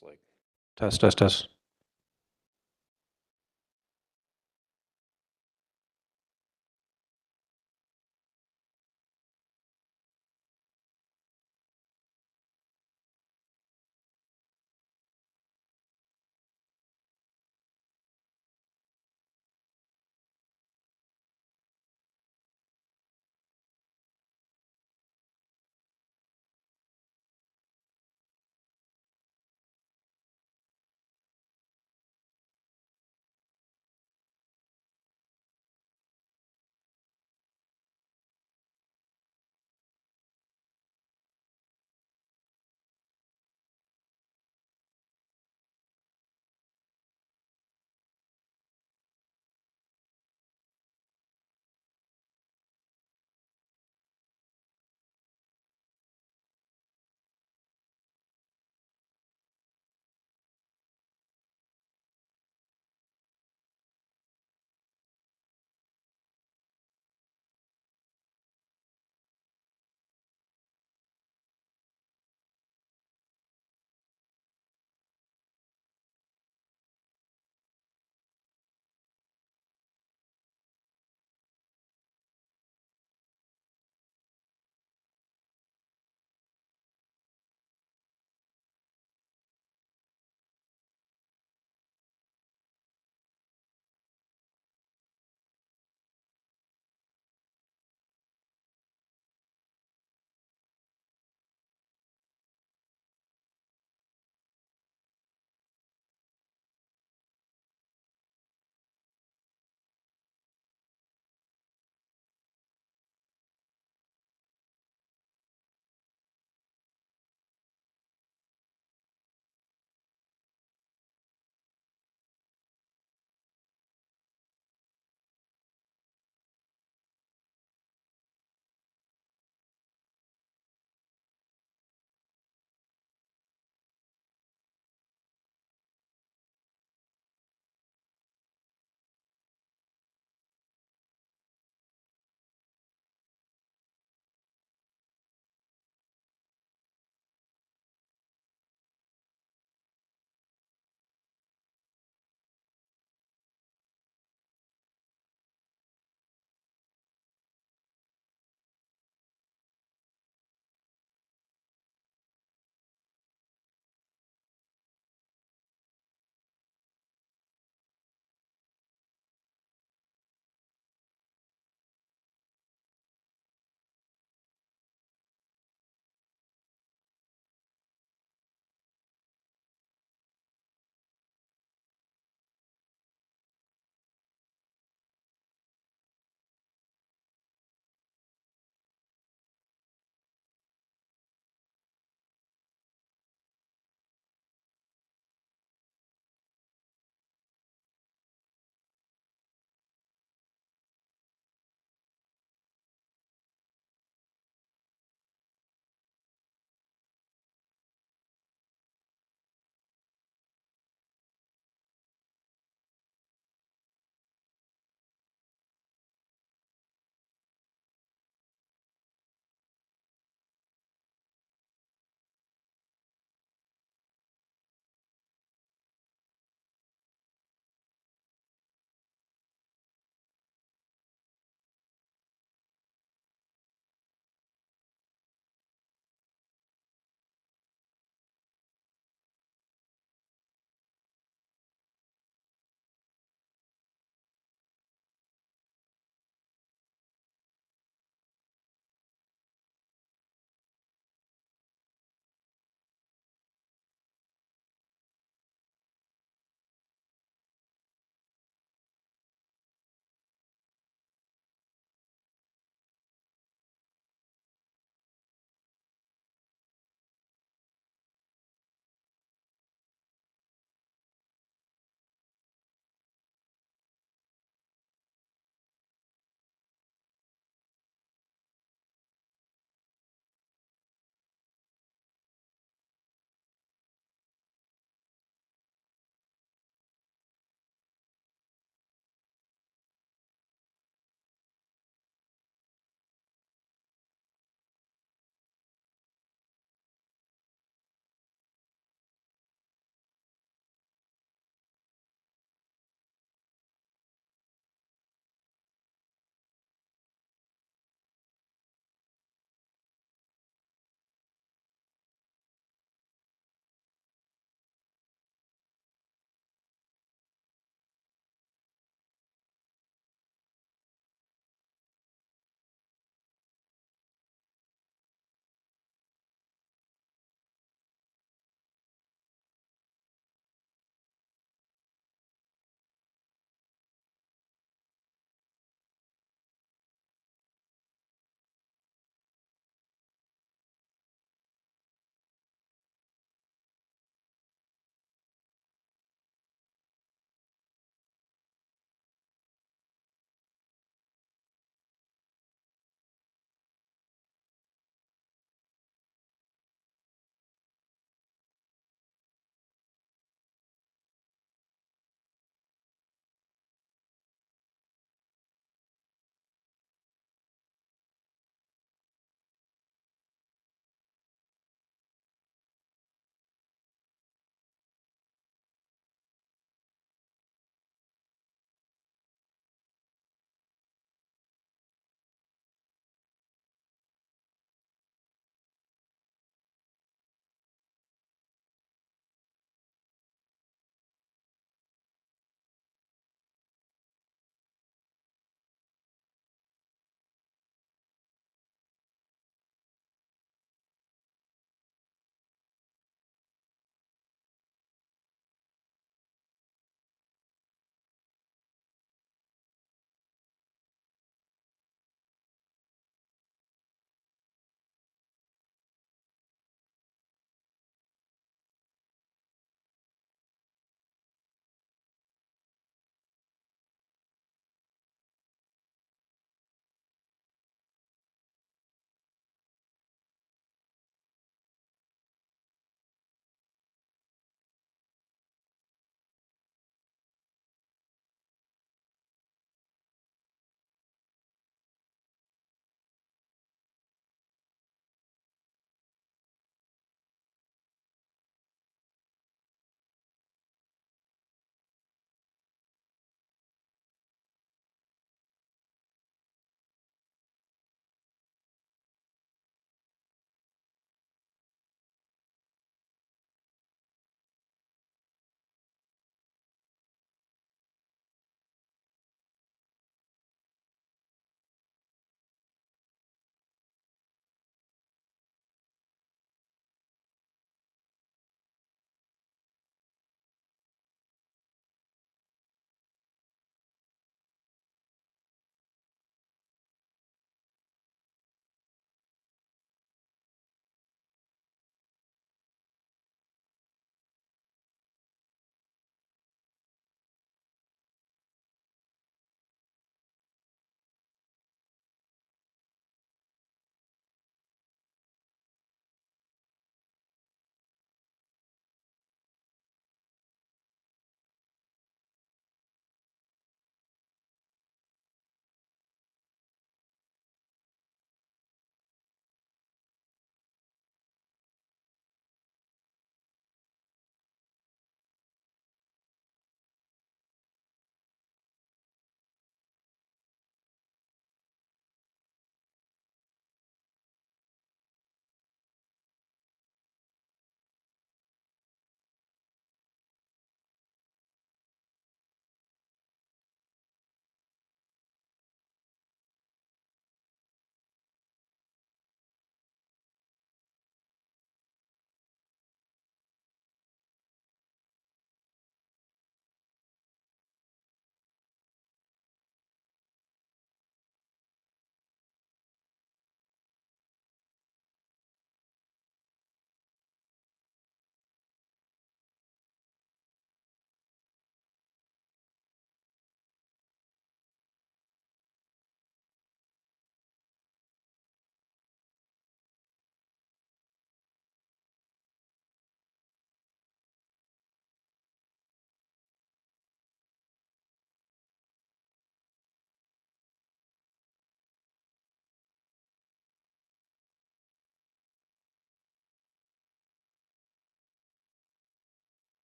It's like test, test, test.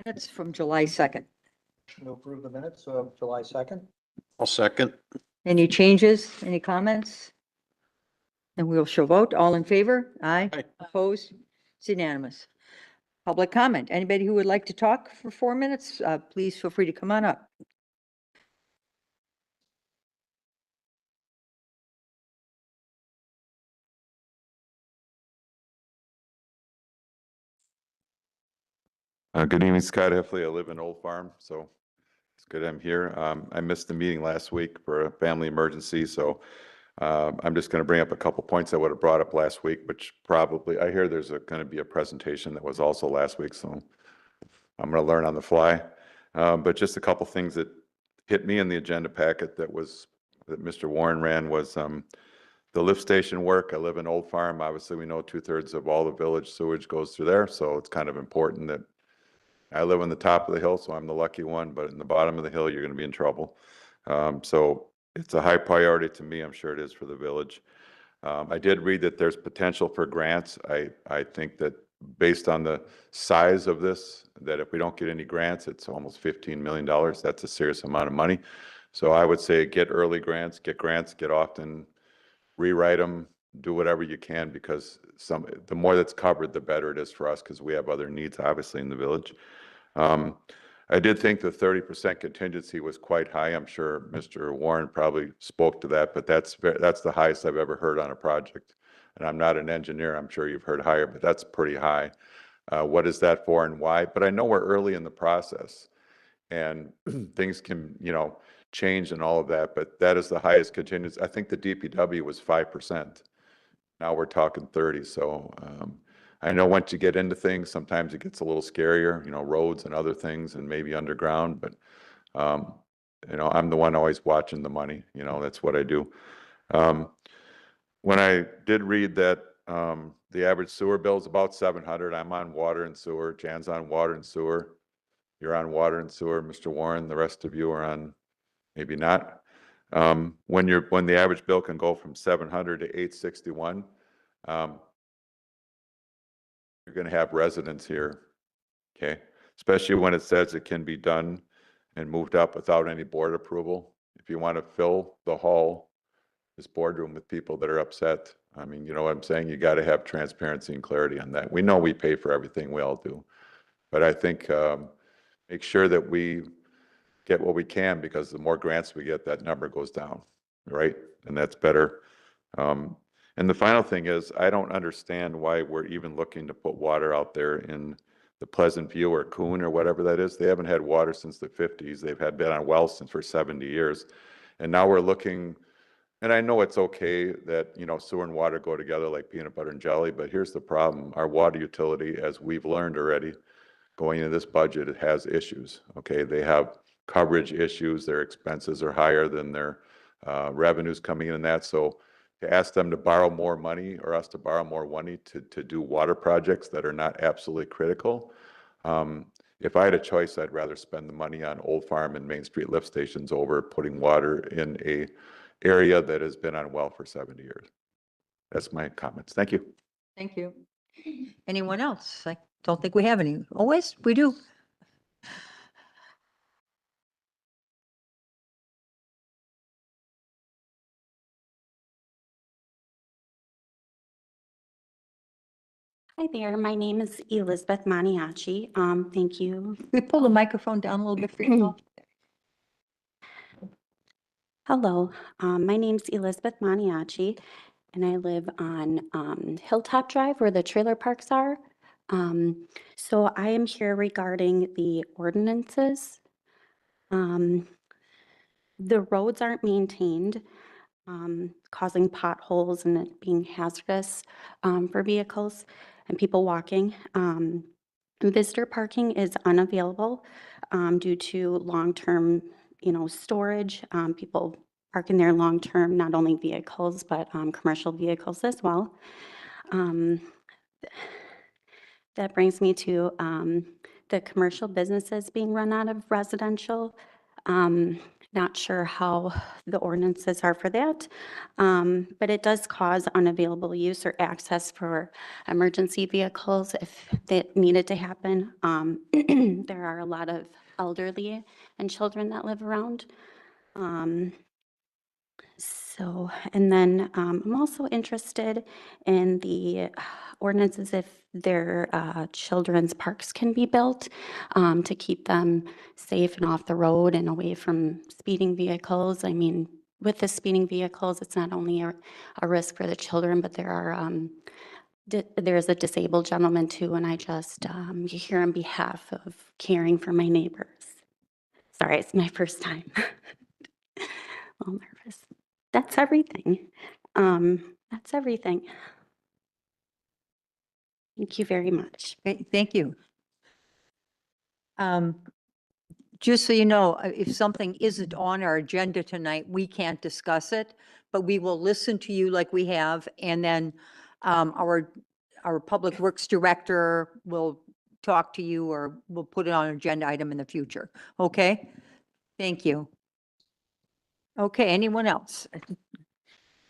Minutes from July 2nd. Motion to approve the minutes of July 2nd. I'll second. Any changes, any comments? And we'll show vote. All in favor? Aye. Aye. Opposed? It's unanimous. Public comment. Anybody who would like to talk for 4 minutes, please feel free to come on up. Good evening, Scott Heffley. I live in Old Farm, so it's good I'm here. I missed the meeting last week for a family emergency, so I'm just going to bring up a couple points I would have brought up last week, which probably, I hear there's going to be a presentation that was also last week, so I'm going to learn on the fly. But just a couple things that hit me in the agenda packet that Mr. Warren ran was the lift station work. I live in Old Farm. Obviously, we know 2/3 of all the village sewage goes through there, so it's kind of important that I live on the top of the hill, so I'm the lucky one, but in the bottom of the hill, you're going to be in trouble. So it's a high priority to me. I'm sure it is for the village. I did read that there's potential for grants. I think that based on the size of this, that if we don't get any grants, it's almost $15 million. That's a serious amount of money. So I would say get early grants, get often, rewrite them, do whatever you can, because the more that's covered, the better it is for us, because we have other needs, obviously, in the village. I did think the 30% contingency was quite high. I'm sure Mr. Warren probably spoke to that, but that's the highest I've ever heard on a project. And I'm not an engineer. I'm sure you've heard higher, but that's pretty high. What is that for and why? But I know we're early in the process, and things can, change and all of that, but that is the highest contingency. I think the DPW was 5%. Now we're talking 30. So I know once you get into things, sometimes it gets a little scarier, roads and other things and maybe underground, but I'm the one always watching the money, that's what I do. When I did read that the average sewer bill is about $700, I'm on water and sewer, Jan's on water and sewer, you're on water and sewer, Mr. Warren, the rest of you are on, maybe not. When the average bill can go from 700 to 861, you're going to have residents here, okay? Especially when it says it can be done and moved up without any board approval. If you want to fill the hall, this boardroom, with people that are upset, I mean, you know what I'm saying? You got to have transparency and clarity on that. We know we pay for everything, we all do. But I think make sure that we get what we can, because the more grants we get, that number goes down, right? And that's better. And the final thing is, I don't understand why we're even looking to put water out there in the Pleasant View or Coon or whatever that is. They haven't had water since the 50s. They've been on wells since for 70 years. And now we're looking, and I know it's okay that, sewer and water go together like peanut butter and jelly, but here's the problem. Our water utility, as we've learned already, going into this budget, it has issues, okay? They have coverage issues. Their expenses are higher than their revenues coming in and that. So to ask them to borrow more money, or us to borrow more money to do water projects that are not absolutely critical. If I had a choice, I'd rather spend the money on Old Farm and Main Street lift stations over putting water in a area that has been on well for 70 years. That's my comments. Thank you. Thank you. Anyone else? I don't think we have any. Oh, yes, we do. Hi there, my name is Elizabeth Maniaci. Thank you. We pull the microphone down a little bit for you. Hello, my name's Elizabeth Maniaci, and I live on Hilltop Drive where the trailer parks are. So I am here regarding the ordinances. The roads aren't maintained, causing potholes and it being hazardous for vehicles and people walking. Visitor parking is unavailable due to long-term, storage. People park in there long-term, not only vehicles, but commercial vehicles as well. That brings me to the commercial businesses being run out of residential. Not sure how the ordinances are for that, but it does cause unavailable use or access for emergency vehicles if that needed to happen. There are a lot of elderly and children that live around. And then I'm also interested in the ordinances if their children's parks can be built to keep them safe and off the road and away from speeding vehicles. I mean, with the speeding vehicles, it's not only a risk for the children, but there are there's a disabled gentleman too, and I just here on behalf of caring for my neighbors. Sorry, it's my first time. A little nervous. That's everything. That's everything. Thank you very much. Okay, thank you. Just so you know, if something isn't on our agenda tonight, we can't discuss it, but we will listen to you like we have, and then our Public Works Director will talk to you, or we'll put it on an agenda item in the future. Okay? Thank you. Okay, anyone else?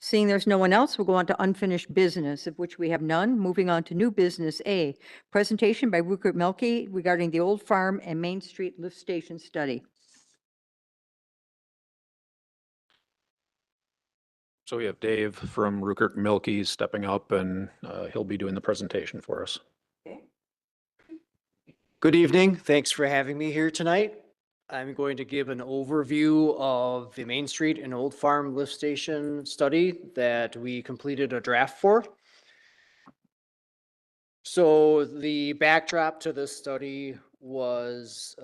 Seeing there's no one else, we'll go on to unfinished business, of which we have none. Moving on to new business A, presentation by Rupert Melke regarding the Old Farm and Main Street lift station study. So we have Dave from Rukert Milky stepping up, and he'll be doing the presentation for us. Good evening. Thanks for having me here tonight. I'm going to give an overview of the Main Street and Old Farm lift station study that we completed a draft for. So the backdrop to this study was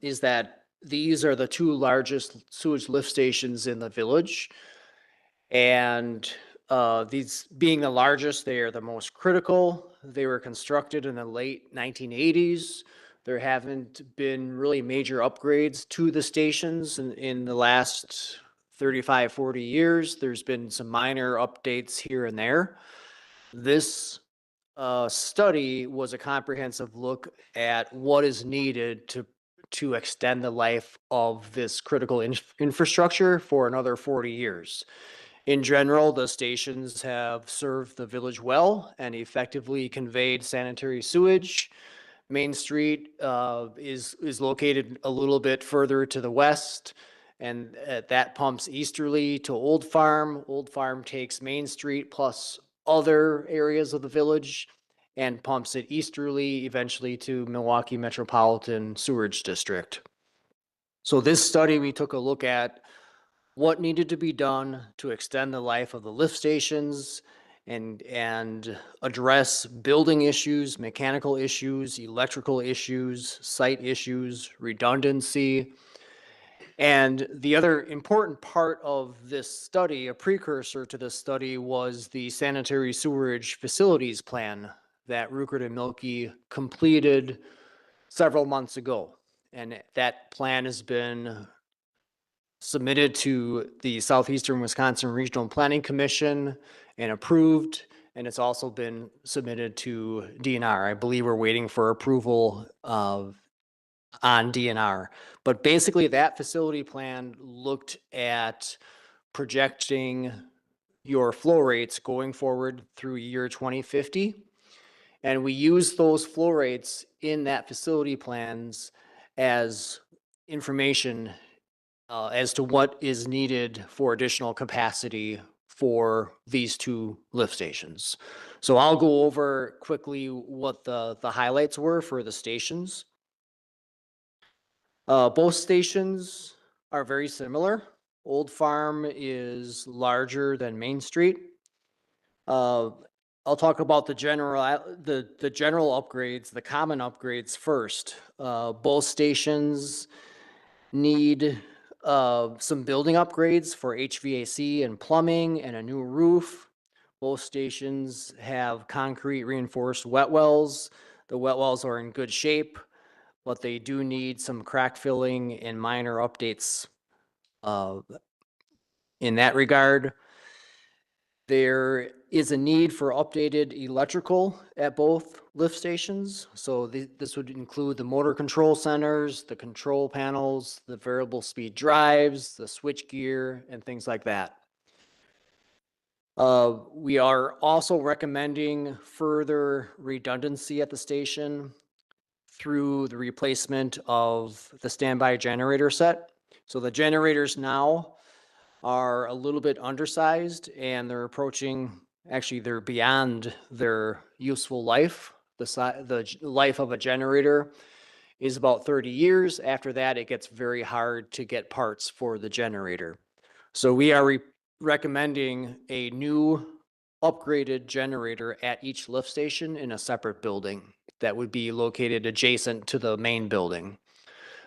is that these are the two largest sewage lift stations in the village. And these being the largest, they are the most critical. They were constructed in the late 1980s. There haven't been really major upgrades to the stations in the last 35, 40 years. There's been some minor updates here and there. This study was a comprehensive look at what is needed to extend the life of this critical infrastructure for another 40 years. In general, the stations have served the village well and effectively conveyed sanitary sewage. Main Street is located a little bit further to the west, and that pumps easterly to Old Farm. Old Farm takes Main Street plus other areas of the village and pumps it easterly, eventually to Milwaukee Metropolitan Sewerage District. So this study, we took a look at what needed to be done to extend the life of the lift stations and address building issues, mechanical issues, electrical issues, site issues, redundancy. And the other important part of this study, a precursor to this study, was the sanitary sewerage facilities plan that Rukert and Milky completed several months ago. And that plan has been submitted to the Southeastern Wisconsin Regional Planning Commission and approved, and it's also been submitted to DNR. I believe we're waiting for approval on DNR. But basically that facility plan looked at projecting your flow rates going forward through year 2050. And we use those flow rates in that facility plans as information as to what is needed for additional capacity for these two lift stations. So I'll go over quickly what the highlights were for the stations. Both stations are very similar. Old Farm is larger than Main Street. I'll talk about the general upgrades, the common upgrades first. Both stations need some building upgrades for HVAC and plumbing and a new roof. Both stations have concrete reinforced wet wells. The wet wells are in good shape, but they do need some crack filling and minor updates in that regard. There is a need for updated electrical at both lift stations. So this would include the motor control centers, the control panels, the variable speed drives, the switch gear, and things like that. We are also recommending further redundancy at the station through the replacement of the standby generator set. So the generators now are a little bit undersized and they're approaching, actually they're beyond their useful life. The life of a generator is about 30 years. After that, it gets very hard to get parts for the generator. So we are recommending a new upgraded generator at each lift station in a separate building that would be located adjacent to the main building.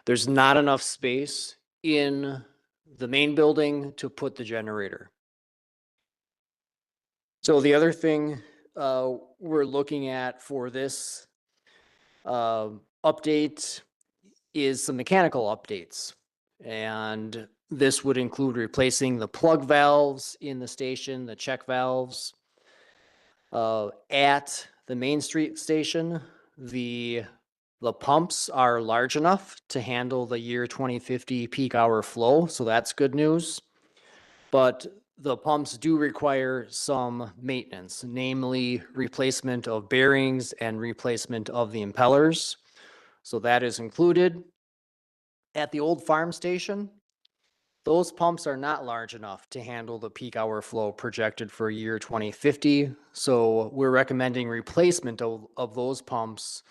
There's not enough space in the main building to put the generator. So the other thing we're looking at for this update is some mechanical updates. And this would include replacing the plug valves in the station, the check valves. At the Main Street station, the pumps are large enough to handle the year 2050 peak hour flow, so that's good news. But the pumps do require some maintenance, namely replacement of bearings and replacement of the impellers. So that is included. At the old farm station, those pumps are not large enough to handle the peak hour flow projected for year 2050. So we're recommending replacement of those pumps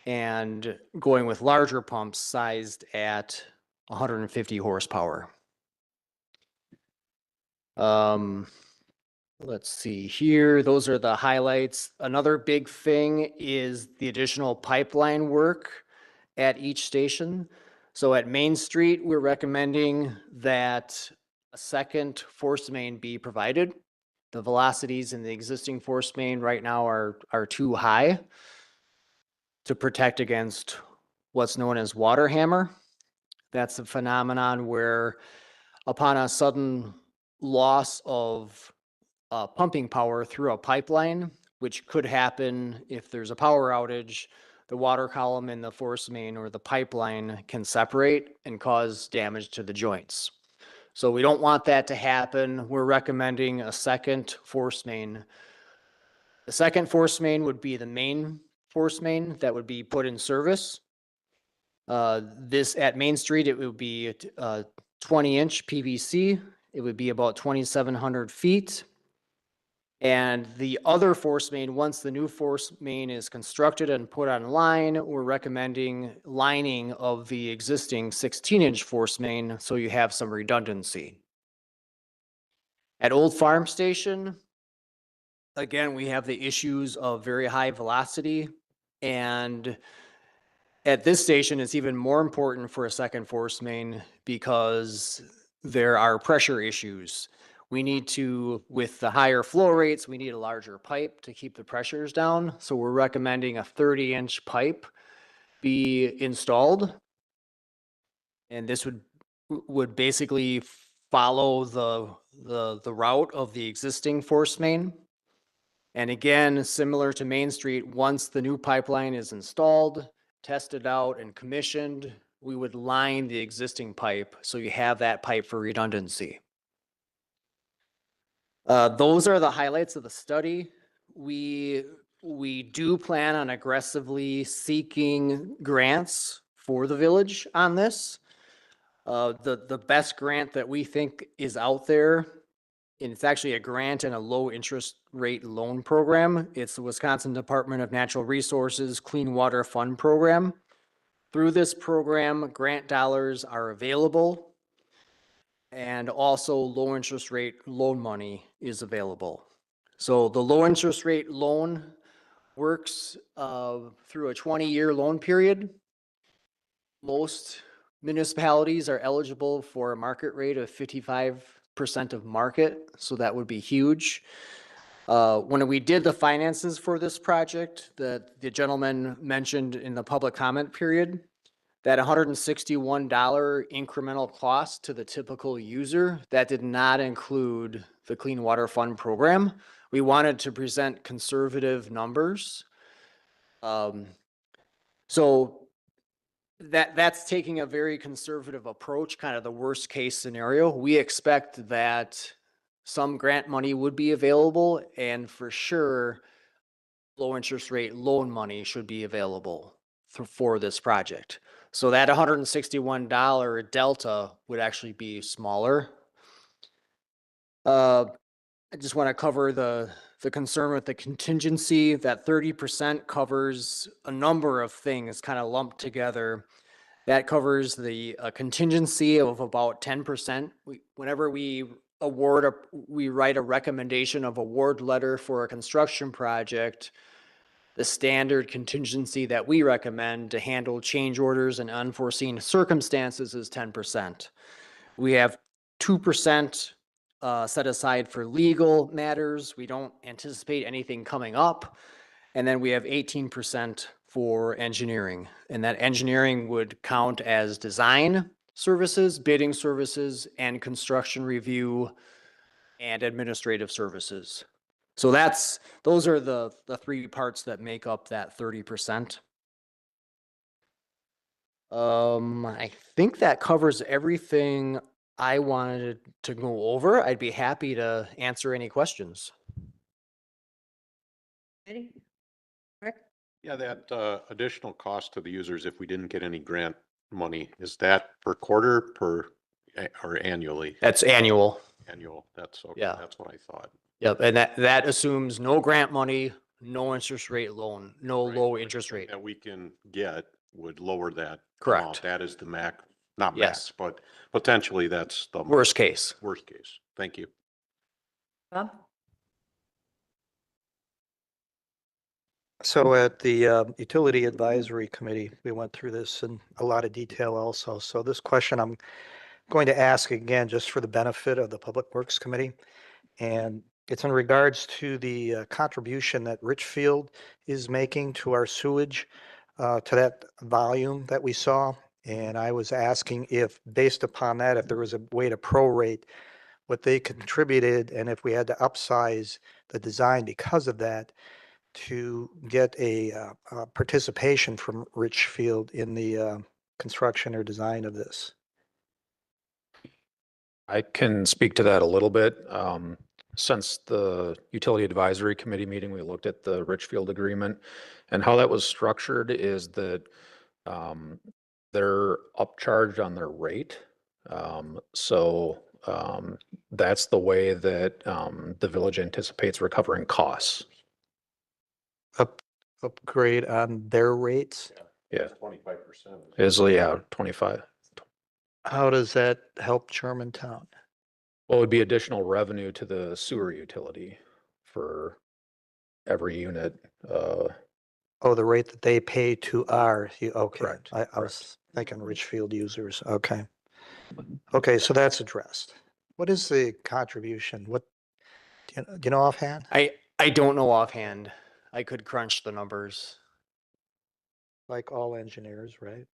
and going with larger pumps sized at 150 horsepower. Let's see here. Those are the highlights. Another big thing is the additional pipeline work at each station. So at Main Street, we're recommending that a second force main be provided. The velocities in the existing force main right now are too high to protect against what's known as water hammer. That's a phenomenon where upon a sudden loss of pumping power through a pipeline, which could happen if there's a power outage, the water column in the force main or the pipeline can separate and cause damage to the joints. So we don't want that to happen. We're recommending a second force main. The second force main would be the main force main that would be put in service. This at Main Street, it would be 20-inch PVC. It would be about 2,700 feet. And the other force main, once the new force main is constructed and put online, we're recommending lining of the existing 16-inch force main so you have some redundancy. At Old Farm Station, again, we have the issues of very high velocity, and at this station, it's even more important for a second force main because there are pressure issues. We need to, with the higher flow rates, we need a larger pipe to keep the pressures down. So we're recommending a 30-inch pipe be installed. And this would basically follow the route of the existing force main. And again, similar to Main Street, once the new pipeline is installed, tested out and commissioned, we would line the existing pipe so you have that pipe for redundancy. Those are the highlights of the study. We do plan on aggressively seeking grants for the village on this. The best grant that we think is out there, and it's actually a grant and a low interest rate loan program. It's the Wisconsin Department of Natural Resources Clean Water Fund Program. Through this program, grant dollars are available, and also low interest rate loan money is available. So the low interest rate loan works through a 20-year loan period. Most municipalities are eligible for a market rate of 55% of market, so that would be huge. When we did the finances for this project that the gentleman mentioned in the public comment period, that $161 incremental cost to the typical user, that did not include the Clean Water Fund program. We wanted to present conservative numbers. So that's taking a very conservative approach, kind of the worst case scenario. We expect that some grant money would be available, and for sure, low interest rate loan money should be available for this project. So that $161 delta would actually be smaller. I just want to cover the concern with the contingency. That 30% covers a number of things kind of lumped together. That covers the contingency of about 10%. Whenever we we write a recommendation of award letter for a construction project, the standard contingency that we recommend to handle change orders and unforeseen circumstances is 10%. We have 2% set aside for legal matters. We don't anticipate anything coming up. And then we have 18% for engineering. And that engineering would count as design services, bidding services, and construction review and administrative services. So those are the three parts that make up that 30%. I think that covers everything I wanted to go over. I'd be happy to answer any questions. Ready? Rick? Yeah, that additional cost to the users if we didn't get any grant money, is that per quarter, or annually? That's annual. Annual, that's okay, Yeah. that's what I thought. Yep, and that assumes no grant money, no interest rate loan, no Right, low but interest anything rate. that we can get would lower that. Correct. amount. That is the max, not Yes. max, but potentially that's the Worst case. worst case. Thank you. Bob? So at the Utility Advisory Committee, we went through this in a lot of detail also. So this question I'm going to ask again, just for the benefit of the Public Works Committee. And it's in regards to the contribution that Richfield is making to our sewage, to that volume that we saw. And I was asking if, based upon that, if there was a way to prorate what they contributed, and if we had to upsize the design because of that, to get a participation from Richfield in the construction or design of this. I can speak to that a little bit. Since the Utility Advisory Committee meeting, we looked at the Richfield agreement, and how that was structured is that they're upcharged on their rate. That's the way that the village anticipates recovering costs. Upgrade on their rates. Yeah, 25%. is, yeah, 25. How does that help Germantown? Well, it would be additional revenue to the sewer utility for every unit. Oh, the rate that they pay to our, okay. Correct, I was thinking Richfield users, okay. Okay, so that's addressed. What is the contribution? What, do you know offhand? I don't know offhand. I could crunch the numbers. Like all engineers, right?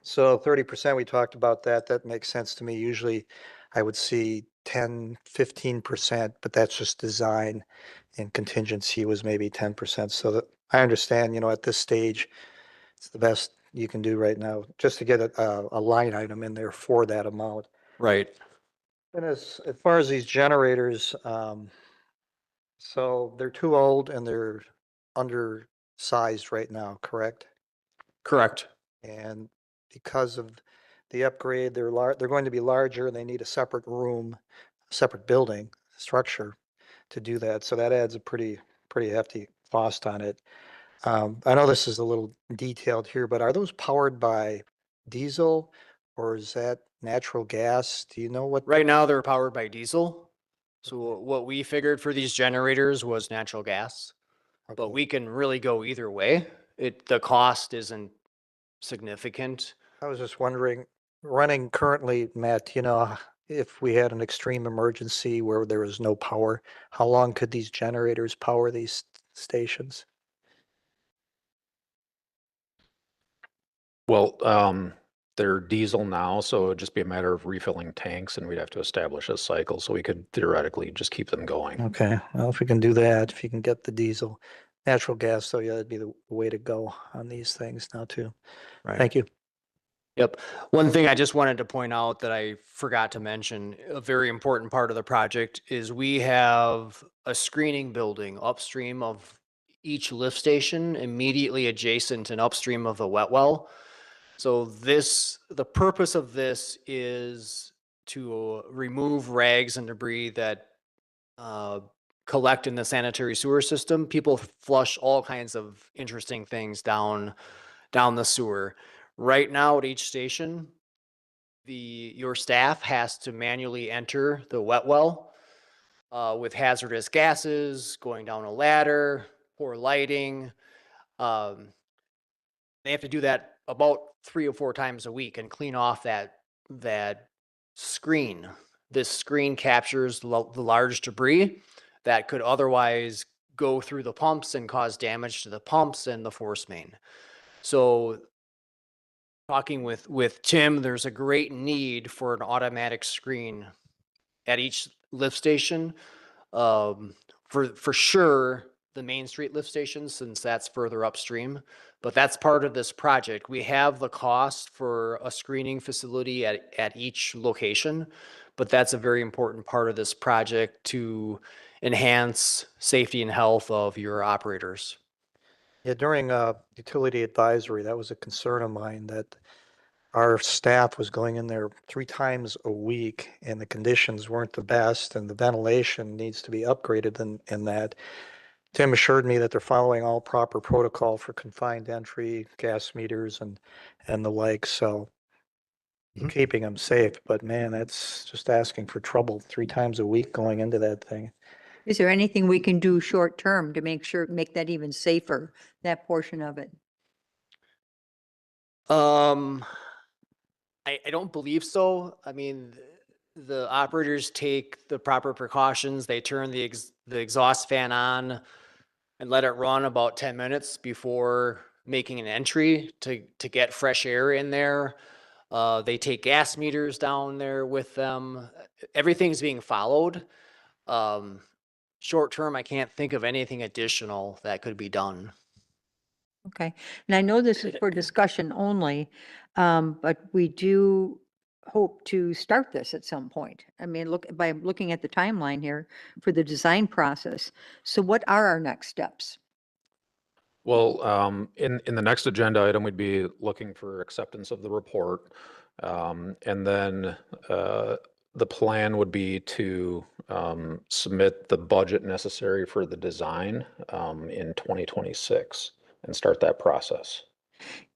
So 30%, we talked about that. That makes sense to me. Usually I would see 10, 15%, but that's just design, and contingency was maybe 10%. So that I understand, at this stage, it's the best you can do right now, just to get a line item in there for that amount. Right. And as far as these generators, so they're too old and they're undersized right now, correct? Correct. And because of the upgrade, they're going to be larger and they need a separate room, separate building structure to do that. So that adds a pretty hefty cost on it. I know this is a little detailed here, but are those powered by diesel or is that natural gas? Do you know what? Right now they're powered by diesel. So what we figured for these generators was natural gas, but Okay. we can really go either way. The cost isn't significant. I was just wondering, running currently, Matt, if we had an extreme emergency where there was no power, how long could these generators power these stations? Well, they're diesel now, so it'd just be a matter of refilling tanks and we'd have to establish a cycle, so we could theoretically just keep them going. Okay, well, if we can do that, if you can get the diesel, natural gas, though, yeah, that'd be the way to go on these things now too. Thank you. Yep. One thing I just wanted to point out that I forgot to mention, a very important part of the project is we have a screening building upstream of each lift station, immediately adjacent and upstream of the wet well. So the purpose of this is to remove rags and debris that collect in the sanitary sewer system. People flush all kinds of interesting things down the sewer. Right now at each station, your staff has to manually enter the wet well with hazardous gases, going down a ladder, poor lighting. They have to do that about 3 or 4 times a week and clean off that screen. This screen captures the large debris that could otherwise go through the pumps and cause damage to the pumps and the force main. So talking with Tim, there's a great need for an automatic screen at each lift station. For sure, the Main Street lift station, since that's further upstream, but that's part of this project. We have the cost for a screening facility at each location, but that's a very important part of this project to enhance safety and health of your operators. Yeah, during utility advisory, that was a concern of mine that our staff was going in there 3 times a week and the conditions weren't the best and the ventilation needs to be upgraded in that. Tim assured me that they're following all proper protocol for confined entry, gas meters and the like, so we're keeping them safe, but man, that's just asking for trouble 3 times a week going into that thing. Is there anything we can do short term to make that even safer, that portion of it? I don't believe so. I mean, the operators take the proper precautions. They turn the exhaust fan on and let it run about 10 minutes before making an entry to get fresh air in there. They take gas meters down there with them. Everything's being followed. Short term, I can't think of anything additional that could be done. Okay, and I know this is for discussion only, but we do hope to start this at some point. I mean, by looking at the timeline here for the design process. So what are our next steps? Well, in the next agenda item, we'd be looking for acceptance of the report. And then the plan would be to submit the budget necessary for the design in 2026 and start that process.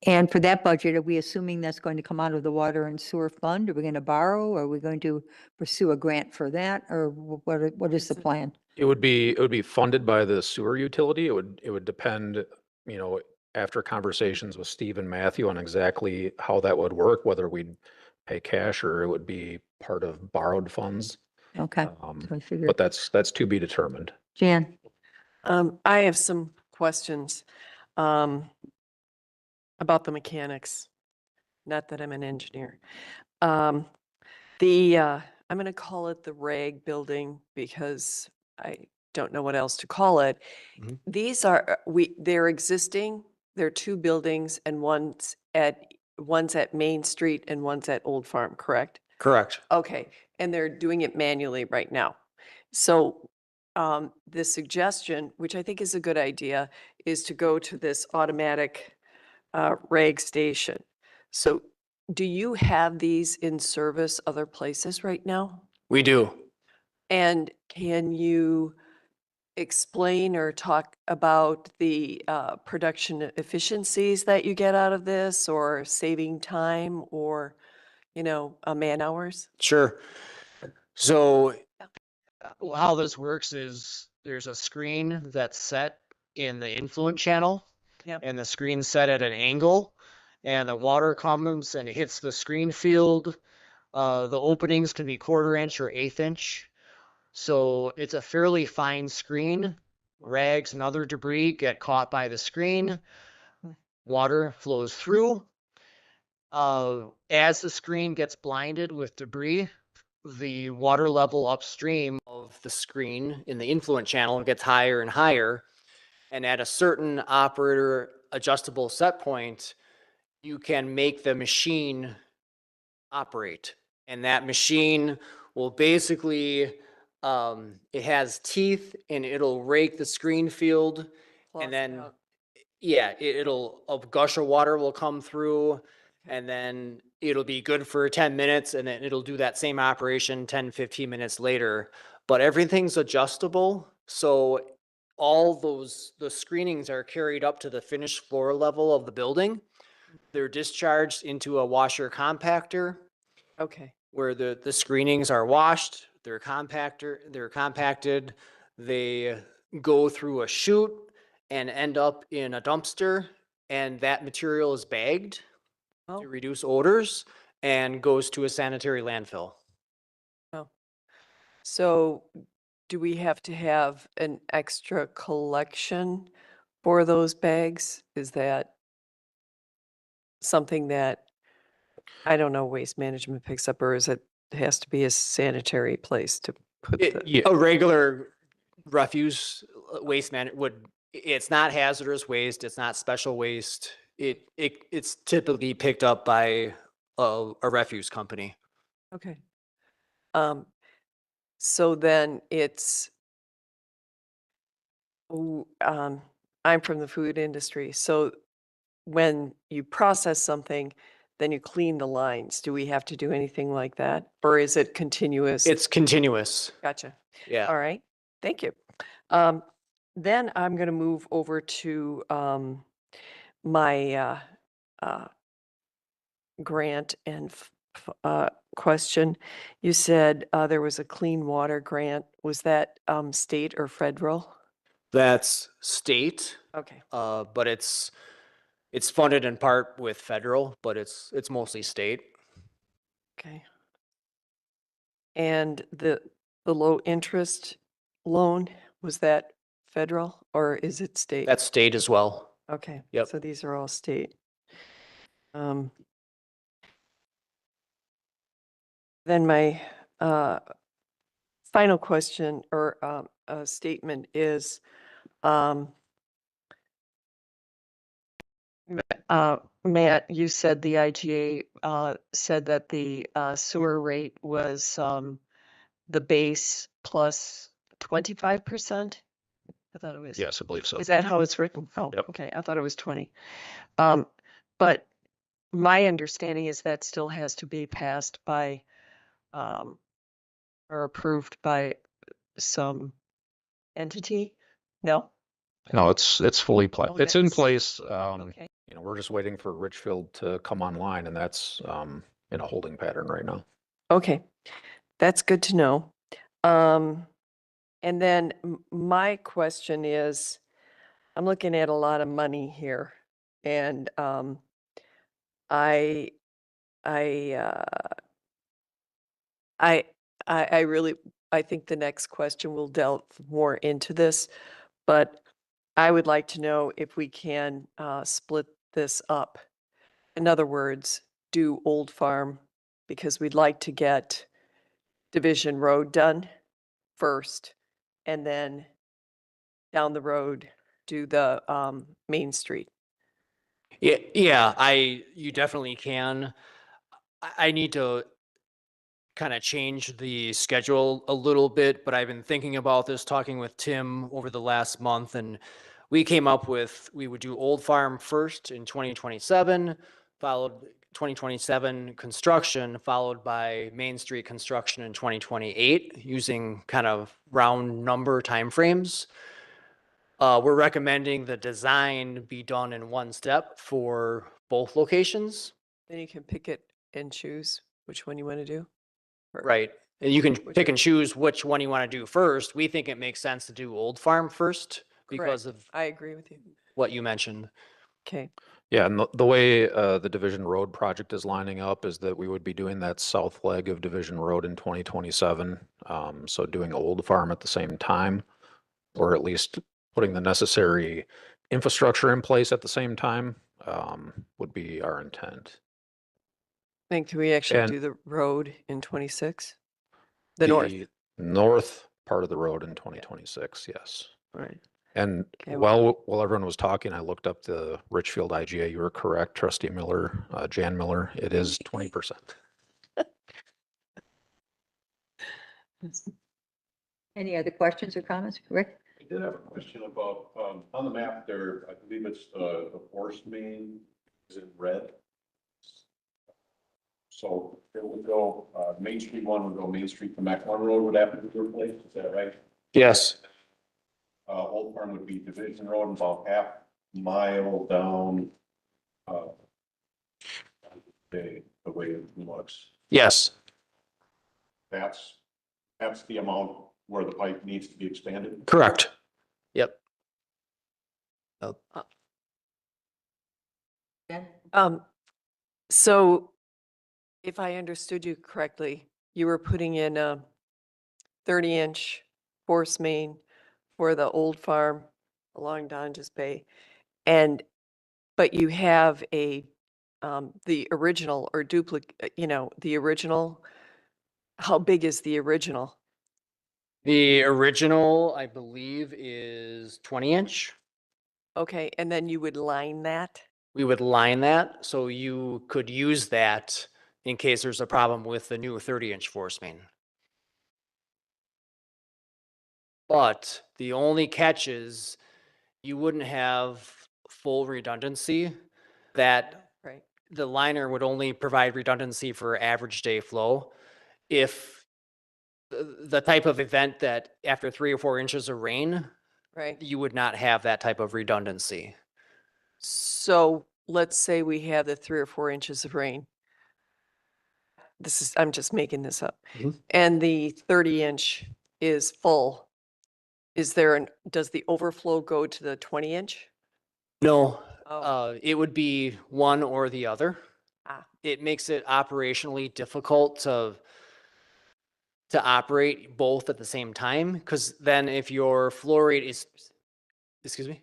And for that budget, are we assuming that's going to come out of the water and sewer fund? Are we going to borrow? Are we going to pursue a grant for that? Or what is the plan? It would be funded by the sewer utility. It would depend, after conversations with Steve and Matthew on exactly how that would work, whether we'd pay cash or it would be part of borrowed funds. Okay, so I figured. But that's to be determined. Jan? I have some questions about the mechanics. Not that I'm an engineer. I'm going to call it the RAG building because I don't know what else to call it. Mhm. These are they're existing. There are 2 buildings, and one's at Main Street and one's at Old Farm. Correct? Correct. Okay, and they're doing it manually right now. So the suggestion, which I think is a good idea, is to go to this automatic RAG station. So do you have these in service other places right now? We do. And can you explain or talk about the production efficiencies that you get out of this, or saving time, or, man hours? Sure. So how this works is there's a screen that's set in the influent channel. Yep. And the screen's set at an angle, and the water comes and it hits the screen field. The openings can be 1/4 inch or 1/8 inch. So it's a fairly fine screen. Rags and other debris get caught by the screen. Water flows through. as the screen gets blinded with debris, the water level upstream of the screen in the influent channel gets higher and higher. And at a certain operator adjustable set point, you can make the machine operate. And that machine will basically, it has teeth and it'll rake the screen field. Flush And then, out. yeah, it'll, a gush of water will come through and then it'll be good for 10 minutes and then it'll do that same operation 10, 15 minutes later. But everything's adjustable. So all the screenings are carried up to the finished floor level of the building. They're discharged into a washer compactor Okay, where the screenings are washed, they're compacted, they go through a chute and end up in a dumpster, and that material is bagged Oh. to reduce odors and goes to a sanitary landfill. so do we have to have an extra collection for those bags? Is that something that, I don't know, Waste Management picks up, or is it has to be a sanitary place to put the? A regular refuse waste man it's not hazardous waste, it's not special waste. It's typically picked up by a refuse company. Okay. So then it's, I'm from the food industry, so when you process something, then you clean the lines. Do we have to do anything like that? Or is it continuous? It's continuous. Gotcha. Yeah. All right, thank you. Then I'm gonna move over to, my, grant and question. You said, there was a clean water grant. Was that, state or federal? That's state, Okay, but it's funded in part with federal, but it's mostly state. okay. And the low interest loan, was that federal or is it state? That's state as well. Okay. Yep. So these are all state. Then my final question or statement is, Matt, you said the IGA said that the sewer rate was the base plus 25%? I thought it was. Yes, I believe so. Is that how it's written? Oh, Yep. okay. I thought it was 20. But my understanding is that still has to be passed by, or approved by some entity? No? No, it's fully, Oh, it's in that's- place. Okay. We're just waiting for Richfield to come online and that's, in a holding pattern right now. Okay. That's good to know. And then my question is, I'm looking at a lot of money here and, I really, I think the next question will delve more into this, but I would like to know if we can split this up. In other words, do Old Farm, because we'd like to get Division Road done first, and then down the road, do the Main Street. Yeah, you definitely can. I need to kind of change the schedule a little bit, but I've been thinking about this, talking with Tim over the last month, and we came up with, we would do Old Farm first in 2027, followed 2027 construction, followed by Main Street construction in 2028, using kind of round number timeframes. We're recommending the design be done in one step for both locations. Then you can pick it and choose which one you want to do. Or- Right. And you can Which pick one? and choose which one you want to do first. We think it makes sense to do Old Farm first because Correct. of I agree with you. what you mentioned. Okay. Yeah, and the way the Division Road project is lining up is that we would be doing that south leg of Division Road in 2027. So doing Old Farm at the same time, or at least putting the necessary infrastructure in place at the same time, would be our intent. And can we actually And- do the road in 26? The north, North part of the road in 2026, yes. right? And Okay, well- while everyone was talking, I looked up the Richfield IGA. You were correct, Trustee Miller, Jan Miller. It is 20%. Any other questions or comments? Rick? I did have a question about, on the map there, I believe it's the force main is in red. So it would go, Main Street one would go Main Street to Mac One Road would have to be replaced, is that right? Yes. Old Farm would be Division Road, about half mile down, the way it looks. Yes. That's the amount where the pipe needs to be expanded. Correct. Yep. So if I understood you correctly, you were putting in a 30-inch force main for the old farm along Donges Bay. But you have the original or duplicate, the original. How big is the original? The original, I believe, is 20-inch. Okay, and then you would line that? We would line that, so you could use that in case there's a problem with the new 30-inch force main. But the only catch is you wouldn't have full redundancy, that Right. the liner would only provide redundancy for average day flow. If the type of event that after 3 or 4 inches of rain, Right. you would not have that type of redundancy. So let's say we have the 3 or 4 inches of rain. I'm just making this up. Mhm. And the 30-inch is full. Does the overflow go to the 20-inch? No, Oh. it would be one or the other. Ah. It makes it operationally difficult to operate both at the same time, because then if your flow rate is, excuse me?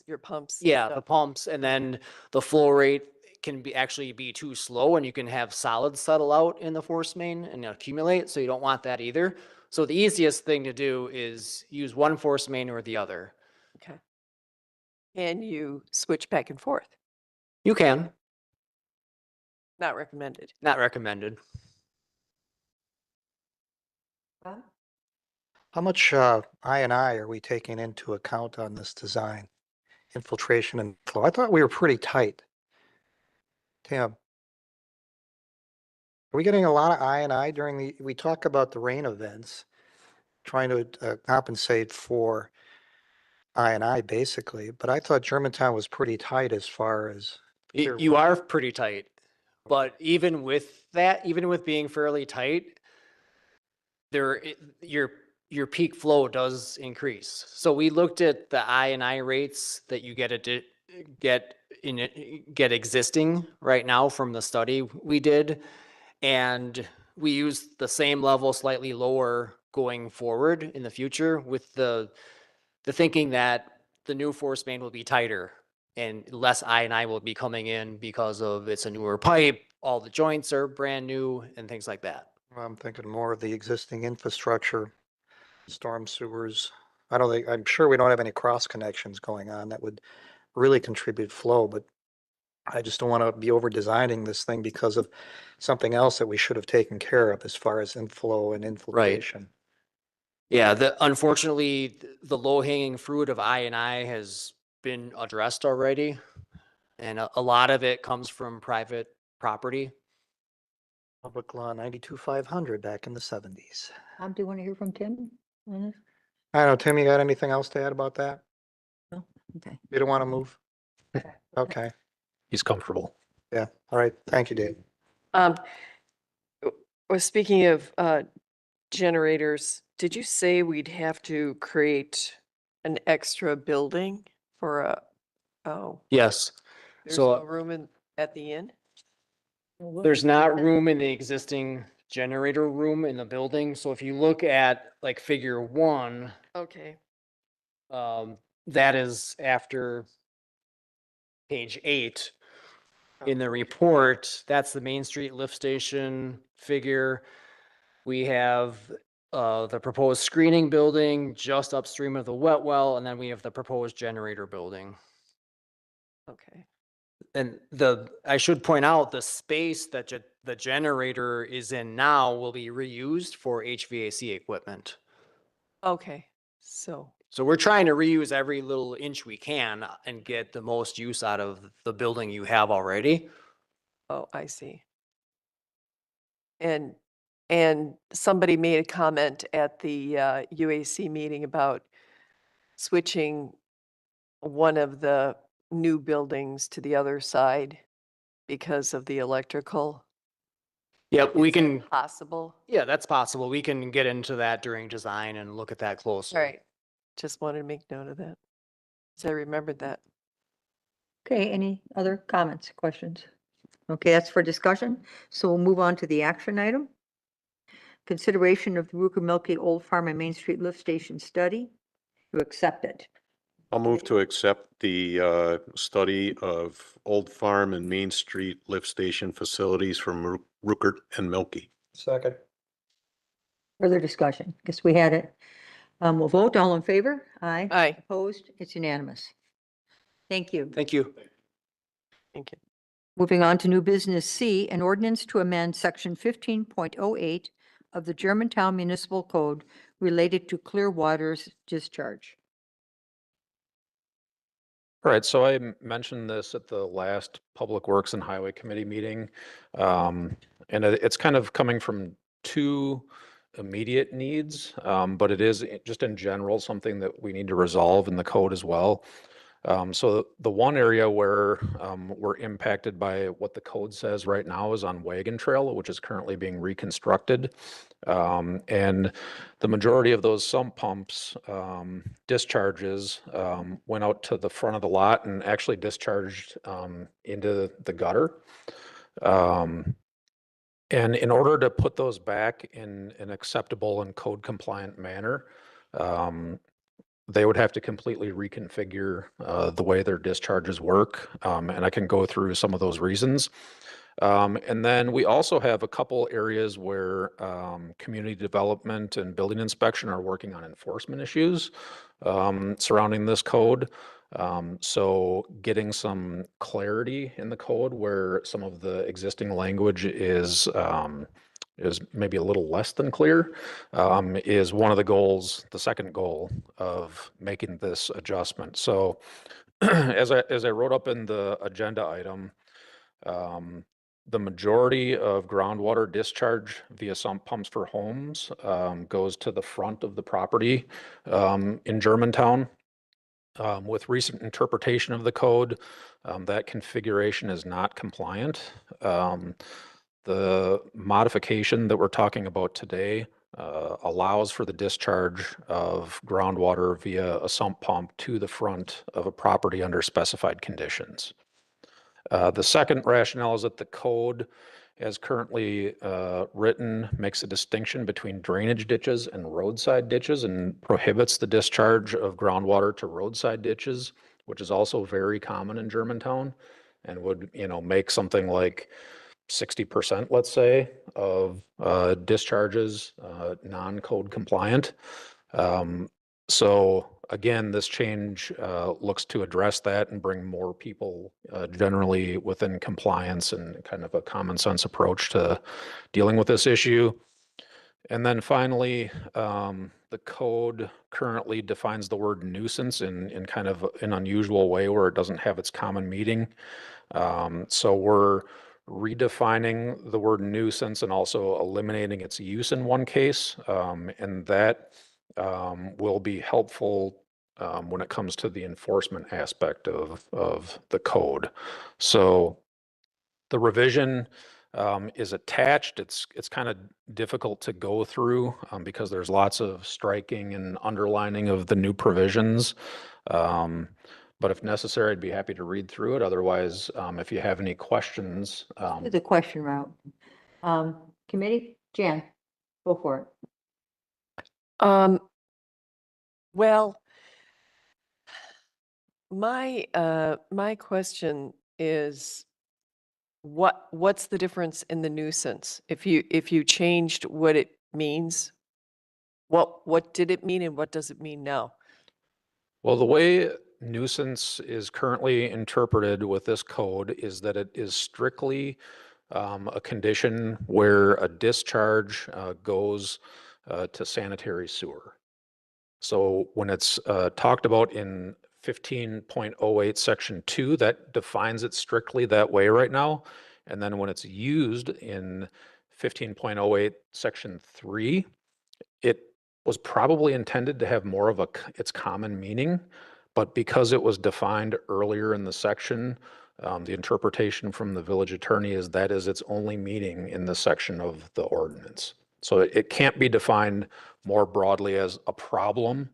Your pumps. Yeah, the stuff. pumps, and then the flow rate can actually be too slow, and you can have solids settle out in the force main and accumulate, so you don't want that either. So the easiest thing to do is use one force main or the other. Okay. And you switch back and forth. You can, Not recommended. not recommended. How much I are we taking into account on this design? Infiltration and flow. I thought we were pretty tight. Tim, are we getting a lot of I during we talk about the rain events, trying to compensate for I basically, but I thought Germantown was pretty tight as far as. clear You water. are pretty tight, but even with that, even with being fairly tight, your peak flow does increase. So we looked at the I rates that you get existing right now from the study we did, and we used the same level, slightly lower going forward in the future, with the thinking that the new force main will be tighter and less I will be coming in because of it's a newer pipe, all the joints are brand new and things like that. Well, I'm thinking more of the existing infrastructure, storm sewers. I don't think, I'm sure we don't have any cross connections going on that would really contribute flow, but I just don't want to be over designing this thing because of something else that we should have taken care of as far as inflow and infiltration. Yeah, unfortunately, the low hanging fruit of I has been addressed already. And a lot of it comes from private property. Public Law 92-500 back in the 70s. Do you want to hear from Tim on this? I don't know, Tim, you got anything else to add about that? No? Okay. You don't want to move? Okay, He's comfortable. yeah, all right, thank you, Dave. Well, speaking of generators, did you say we'd have to create an extra building for Yes. there's So no room at the inn? there's not room in the existing generator room in the building. So if you look at like figure 1, Okay, that is after page 8. in the report, that's the Main Street lift station figure. We have the proposed screening building just upstream of the wet well, and then we have the proposed generator building. Okay. And I should point out, the space that the generator is in now will be reused for HVAC equipment. Okay, so, So we're trying to reuse every little inch we can and get the most use out of the building you have already. oh, I see. And somebody made a comment at the UAC meeting about switching one of the new buildings to the other side because of the electrical. Yep, we Is that can, possible? yeah, that's possible. We can get into that during design and look at that closely. All right, just wanted to make note of that. So I remembered that. Okay, any other comments, questions? Okay, that's for discussion. So we'll move on to the action item. Consideration of the Ruker Milky Old Farm and Main Street Lift Station study. To accept it. I'll move to accept the study of Old Farm and Main Street lift station facilities from Rupert and Milky. Second. Further discussion. Guess we had it. We'll vote. All in favor? Aye. Aye, Opposed? It's unanimous. Thank you. Thank you. thank you. Moving on to new business C, an ordinance to amend section 15.08 of the Germantown Municipal Code related to clear waters discharge. All right, so I mentioned this at the last Public Works and Highway Committee meeting. And it's kind of coming from two immediate needs, but it is just in general something that we need to resolve in the code as well. So the one area where we're impacted by what the code says right now is on Wagon Trail, which is currently being reconstructed. And the majority of those sump pumps discharges went out to the front of the lot and actually discharged into the gutter. And in order to put those back in an acceptable and code compliant manner, they would have to completely reconfigure the way their discharges work. And I can go through some of those reasons. And then we also have a couple areas where community development and building inspection are working on enforcement issues surrounding this code. So getting some clarity in the code where some of the existing language is maybe a little less than clear, is one of the goals, the second goal of making this adjustment. So as I wrote up in the agenda item, the majority of groundwater discharge via sump pumps for homes goes to the front of the property in Germantown. With recent interpretation of the code, that configuration is not compliant. The modification that we're talking about today allows for the discharge of groundwater via a sump pump to the front of a property under specified conditions. The second rationale is that the code, as currently written, makes a distinction between drainage ditches and roadside ditches and prohibits the discharge of groundwater to roadside ditches, which is also very common in Germantown and would, make something like 60%, let's say, of discharges non-code compliant. So again, this change looks to address that and bring more people generally within compliance and kind of a common sense approach to dealing with this issue. And then finally, the code currently defines the word nuisance in kind of an unusual way where it doesn't have its common meaning. So we're redefining the word nuisance and also eliminating its use in one case. And that will be helpful when it comes to the enforcement aspect of the code. So the revision is attached. It's kind of difficult to go through because there's lots of striking and underlining of the new provisions. But if necessary, I'd be happy to read through it. Otherwise, if you have any questions, Do the question route. Committee, Jan, go for it. Well, my question is, what's the difference in the nuisance? If you changed what it means, what did it mean and what does it mean now? Well, the way nuisance is currently interpreted with this code is that it is strictly a condition where a discharge goes to sanitary sewer. So when it's talked about in 15.08 section 2, that defines it strictly that way right now. And then when it's used in 15.08 section 3, it was probably intended to have more of its common meaning, but because it was defined earlier in the section, the interpretation from the village attorney is that is its only meaning in this section of the ordinance. So it can't be defined more broadly as a problem,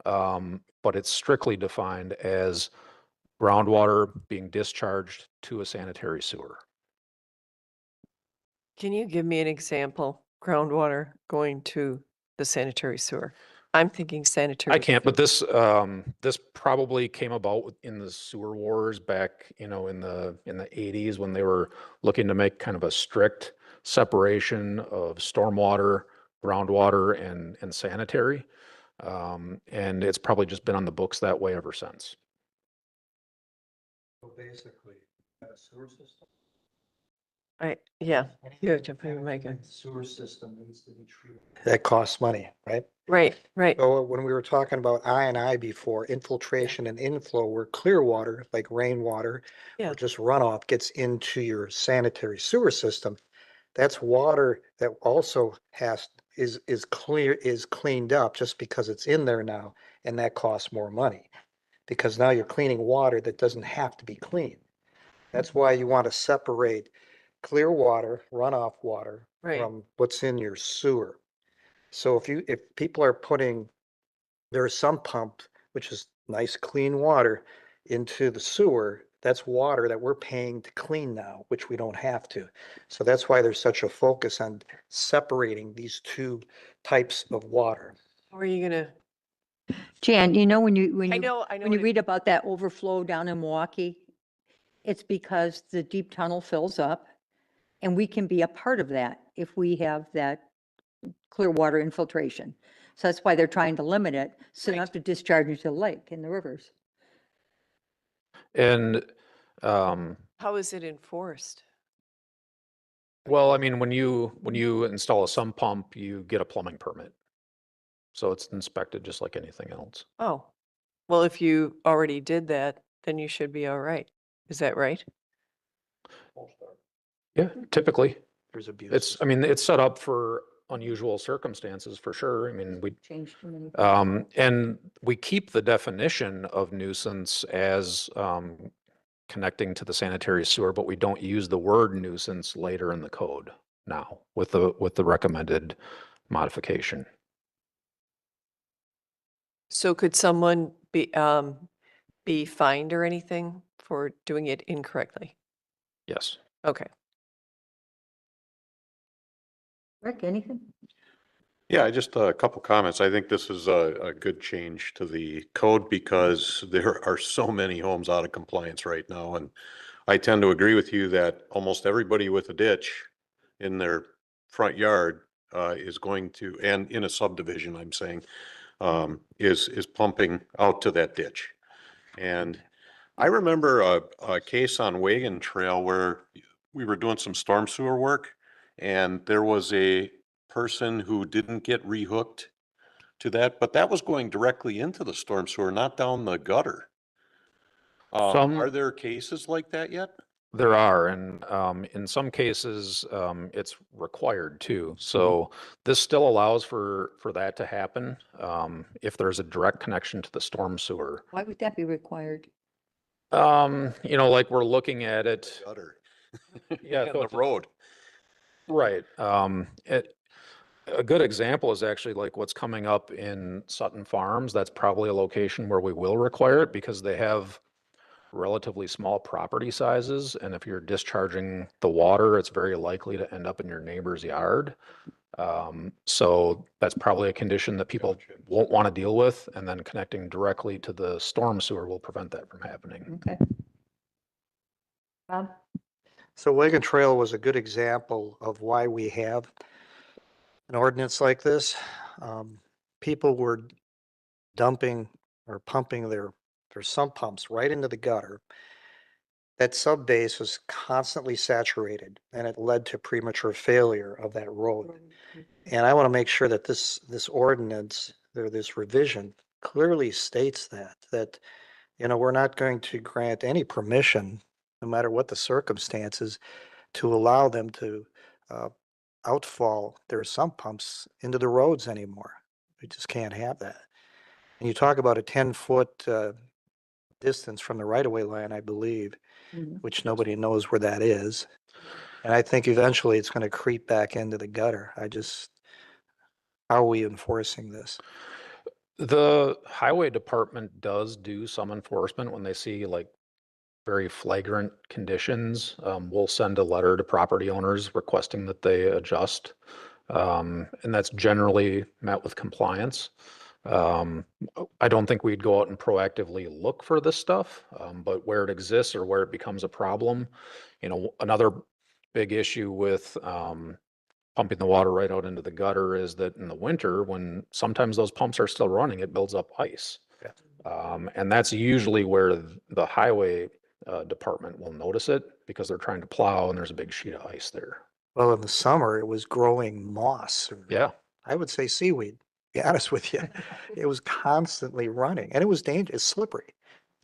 but it's strictly defined as groundwater being discharged to a sanitary sewer. Can you give me an example? Groundwater going to the sanitary sewer. I'm thinking sanitary. I can't, sewer. but this probably came about in the sewer wars back, in the 80s when they were looking to make kind of a strict separation of stormwater, groundwater, and sanitary. And it's probably just been on the books that way ever since. So basically, a sewer system. Yeah, Anything Here, jump in, connected Micah. to the sewer system needs to be treated. That costs money, right? right. So when we were talking about I before, infiltration and inflow, where clear water, like rainwater, Yeah. or just runoff gets into your sanitary sewer system, that's water that also is cleaned up just because it's in there now, and that costs more money. Because now you're cleaning water that doesn't have to be clean. That's why you want to separate clear water, runoff water Right. from what's in your sewer. So if people are putting their sump pump, which is nice, clean water, into the sewer, that's water that we're paying to clean now, which we don't have to. So that's why there's such a focus on separating these two types of water. How are you gonna? Jan, when you I when know you what it- read about that overflow down in Milwaukee, it's because the deep tunnel fills up, and we can be a part of that if we have that clear water infiltration. So that's why they're trying to limit it, so you don't Right. have to discharge into the lake and the rivers. And, How is it enforced? well, I mean, when you install a sump pump, you get a plumbing permit. So it's inspected just like anything else. Oh, well, if you already did that, then you should be all right. Is that right? Yeah, typically. There's abuse. It's set up for unusual circumstances for sure. I mean, Changed too many. and we keep the definition of nuisance as connecting to the sanitary sewer, but we don't use the word nuisance later in the code now with the recommended modification. So could someone be fined or anything for doing it incorrectly? Yes. Okay. Rick, anything? Yeah, just a couple comments. I think this is a good change to the code because there are so many homes out of compliance right now. And I tend to agree with you that almost everybody with a ditch in their front yard is going to, and in a subdivision, I'm saying, is pumping out to that ditch. And I remember a case on Wagon Trail where we were doing some storm sewer work and there was a person who didn't get rehooked to that, but that was going directly into the storm sewer, not down the gutter. Some- Are there cases like that yet? There are, and in some cases, it's required too. So this still allows for that to happen if there's a direct connection to the storm sewer. Why would that be required? Like we're looking at it, Gutter. Yeah, And so the it's a- road. right? A good example is actually like what's coming up in Sutton Farms. That's probably a location where we will require it because they have relatively small property sizes. And if you're discharging the water, it's very likely to end up in your neighbor's yard. So that's probably a condition that people Gotcha. won't want to deal with. And then connecting directly to the storm sewer will prevent that from happening. Okay. Bob? So Wagon Trail was a good example of why we have an ordinance like this. People were dumping or pumping their sump pumps right into the gutter. That sub base was constantly saturated and it led to premature failure of that road. And I want to make sure that this ordinance, or this revision clearly states that, we're not going to grant any permission, no matter what the circumstances, to allow them to outfall their sump pumps into the roads anymore. We just can't have that. And you talk about a 10-foot distance from the right-of-way line, I believe, Mhm. which nobody knows where that is. And I think eventually it's going to creep back into the gutter. How are we enforcing this? The highway department does do some enforcement when they see like very flagrant conditions. We'll send a letter to property owners requesting that they adjust. And that's generally met with compliance. I don't think we'd go out and proactively look for this stuff, but where it exists or where it becomes a problem, another big issue with pumping the water right out into the gutter is that in the winter, when sometimes those pumps are still running, it builds up ice. And that's usually where the highway department will notice it because they're trying to plow and there's a big sheet of ice there. Well, in the summer, it was growing moss. Or Yeah. I would say seaweed, to be honest with you. It was constantly running and it was dangerous, slippery,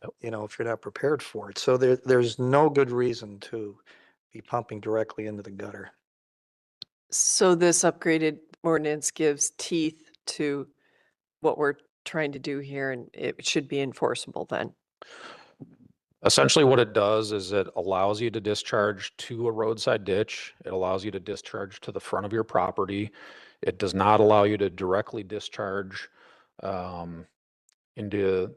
Yep. if you're not prepared for it. So there's no good reason to be pumping directly into the gutter. So this upgraded ordinance gives teeth to what we're trying to do here, and it should be enforceable then. Essentially what it does is it allows you to discharge to a roadside ditch. It allows you to discharge to the front of your property. It does not allow you to directly discharge into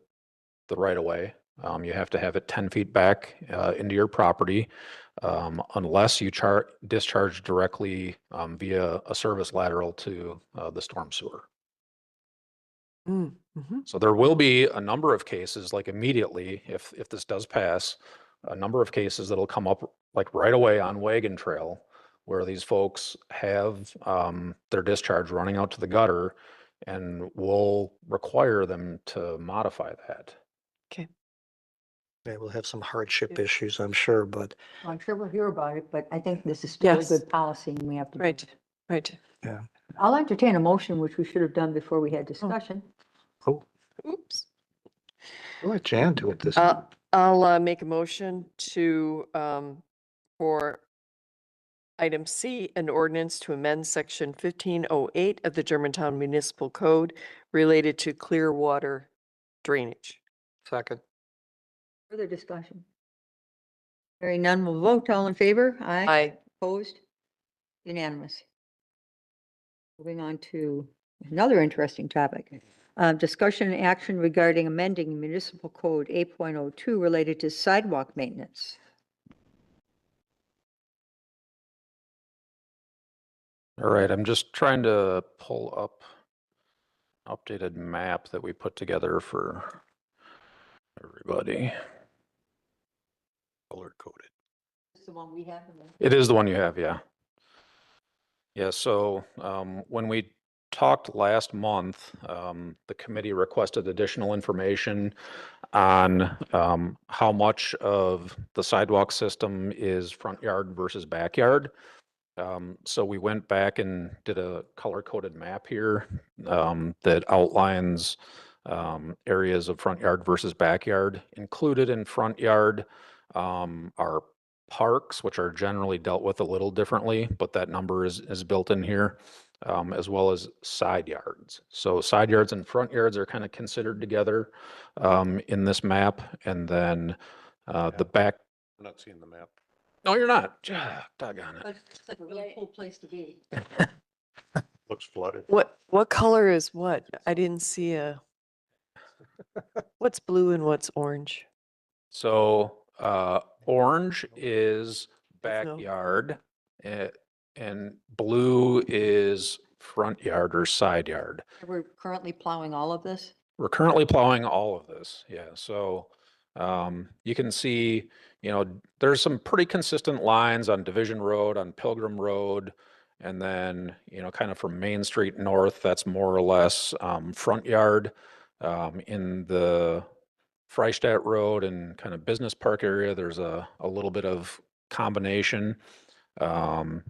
the right of way. You have to have it 10 feet back into your property unless you discharge directly via a service lateral to the storm sewer. So there will be a number of cases, like immediately, if this does pass, a number of cases that'll come up like right away on Wagon Trail, where these folks have their discharge running out to the gutter, and we'll require them to modify that. Okay. Yeah, we'll have some hardship issues, I'm sure, but I'm sure we'll hear about it, but I think this is still a Yes. good policy and we have to. do Right, it. right. I'll entertain a motion, which we should have done before we had discussion. Oops. we'll let Jan do it this. I'll make a motion to, for item C, an ordinance to amend section 1508 of the Germantown Municipal Code related to clear water drainage. Second. Further discussion? Hearing none, we'll vote. All in favor? Aye. Opposed? Unanimous. Moving on to another interesting topic. Discussion and action regarding amending municipal code 8.02 related to sidewalk maintenance. All right, I'm just trying to pull up an updated map that we put together for everybody. Color coded. This is the one we have. It is the one you have, yeah. Yeah, so when we talked last month, the committee requested additional information on how much of the sidewalk system is front yard versus backyard. So we went back and did a color-coded map here that outlines areas of front yard versus backyard. Included in front yard are parks, which are generally dealt with a little differently, but that number is built in here, as well as side yards. So side yards and front yards are kind of considered together in this map, and then the back. I'm not seeing the map. No, you're not. Doggone it. But it's like a really cool place to be. Looks flooded. What color is what? I didn't see what's blue and what's orange? So orange is That's no- backyard, and blue is front yard or side yard. We're currently plowing all of this. We're currently plowing all of this, yeah. So You can see, there's some pretty consistent lines on Division Road, on Pilgrim Road, and then, kind of from Main Street north, that's more or less front yard. In the Freistadt Road and kind of Business Park area, there's a little bit of combination. And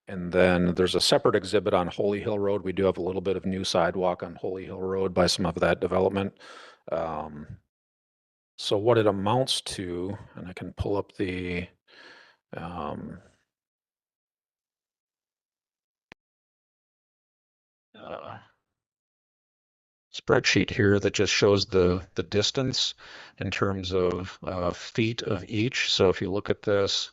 then there's a separate exhibit on Holy Hill Road. We do have a little bit of new sidewalk on Holy Hill Road by some of that development. So what it amounts to, and I can pull up the spreadsheet here that just shows the distance in terms of feet of each. So if you look at this,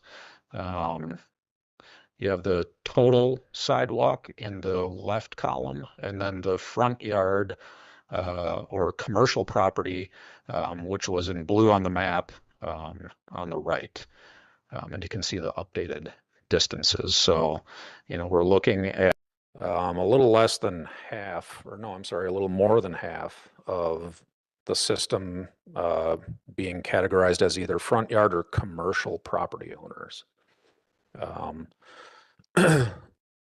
you have the total sidewalk in the left column, and then the front yard or commercial property, which was in blue on the map, on the right. And you can see the updated distances. So, we're looking at a little less than half, or no, I'm sorry, a little more than half of the system being categorized as either front yard or commercial property owners.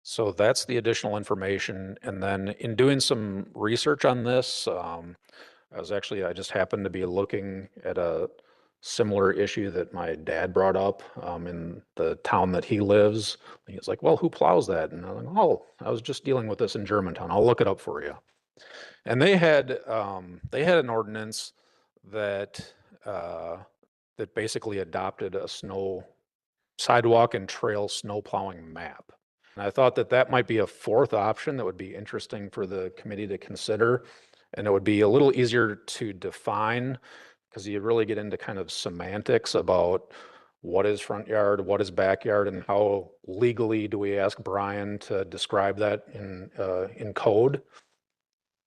So that's the additional information. And then in doing some research on this, I just happened to be looking at a similar issue that my dad brought up in the town that he lives. He was like, well, who plows that? And I'm like, oh, I was just dealing with this in Germantown. I'll look it up for you. And they had an ordinance that that basically adopted a sidewalk and trail snow plowing map. And I thought that might be a fourth option that would be interesting for the committee to consider. And it would be a little easier to define because you really get into kind of semantics about what is front yard, what is backyard, and how legally do we ask Brian to describe that in code.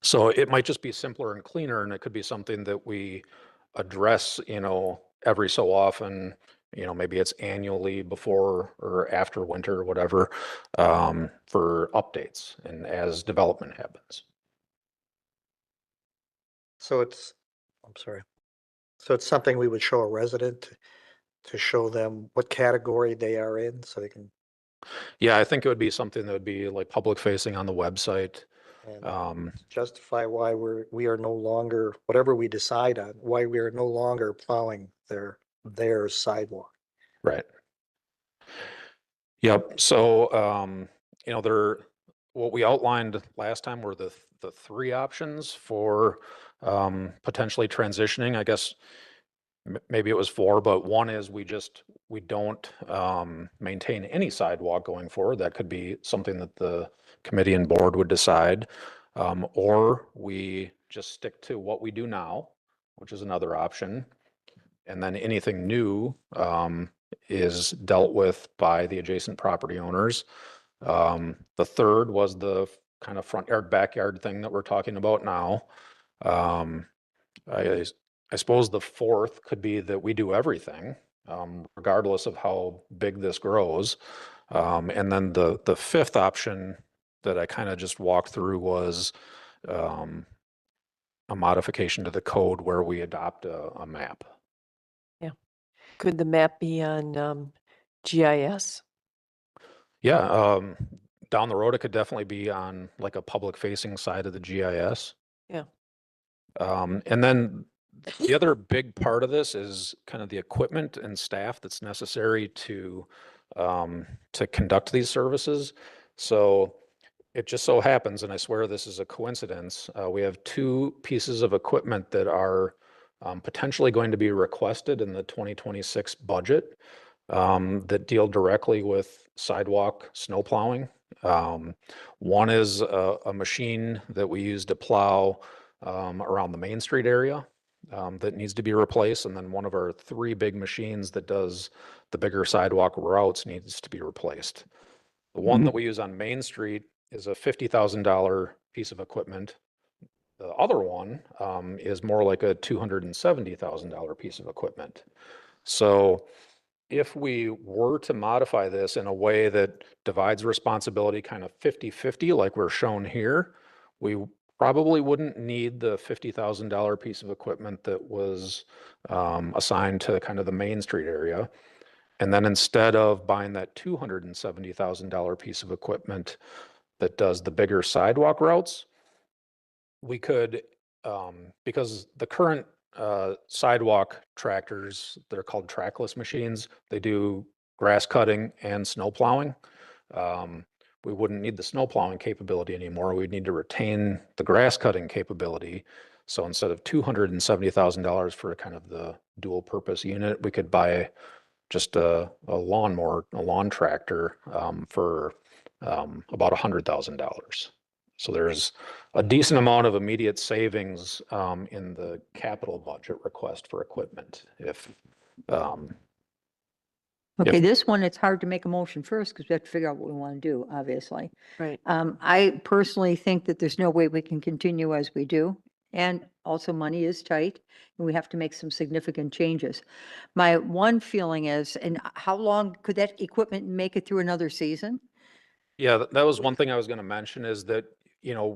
So it might just be simpler and cleaner, and it could be something that we address, every so often. Maybe it's annually before or after winter or whatever, for updates and as development happens. So it's something we would show a resident to show them what category they are in so they can, Yeah, I think it would be something that would be like public facing on the website. and justify why we are no longer, whatever we decide on, why we are no longer plowing their sidewalk. Right. Yep. So, what we outlined last time were the three options for potentially transitioning. I guess maybe it was four, but one is we don't maintain any sidewalk going forward. That could be something that the committee and board would decide. Or we just stick to what we do now, which is another option. And then anything new is dealt with by the adjacent property owners. The third was the kind of front yard, backyard thing that we're talking about now. I suppose the fourth could be that we do everything, regardless of how big this grows. And then the fifth option that I kind of just walked through was a modification to the code where we adopt a map. Could the map be on GIS? Yeah, down the road, it could definitely be on like a public facing side of the GIS. Yeah. And then the other big part of this is kind of the equipment and staff that's necessary to conduct these services. So it just so happens, and I swear this is a coincidence, we have two pieces of equipment that are potentially going to be requested in the 2026 budget that deal directly with sidewalk snow plowing. One is a machine that we use to plow around the Main Street area that needs to be replaced. And then one of our three big machines that does the bigger sidewalk routes needs to be replaced. The one that we use on Main Street is a $50,000 piece of equipment. The other one is more like a $270,000 piece of equipment. So if we were to modify this in a way that divides responsibility kind of 50-50, like we're shown here, we probably wouldn't need the $50,000 piece of equipment that was assigned to kind of the Main Street area. And then instead of buying that $270,000 piece of equipment that does the bigger sidewalk routes, we could, because the current sidewalk tractors, they're called trackless machines. They do grass cutting and snow plowing. We wouldn't need the snow plowing capability anymore. We'd need to retain the grass cutting capability. So instead of $270,000 for kind of the dual purpose unit, we could buy just a lawnmower, a lawn tractor for about $100,000. So there's a decent amount of immediate savings in the capital budget request for equipment. Okay, this one, it's hard to make a motion first because we have to figure out what we want to do, obviously. Right. I personally think that there's no way we can continue as we do. And also money is tight and we have to make some significant changes. My one feeling is, and how long could that equipment make it through another season? Yeah, that was one thing I was going to mention is that,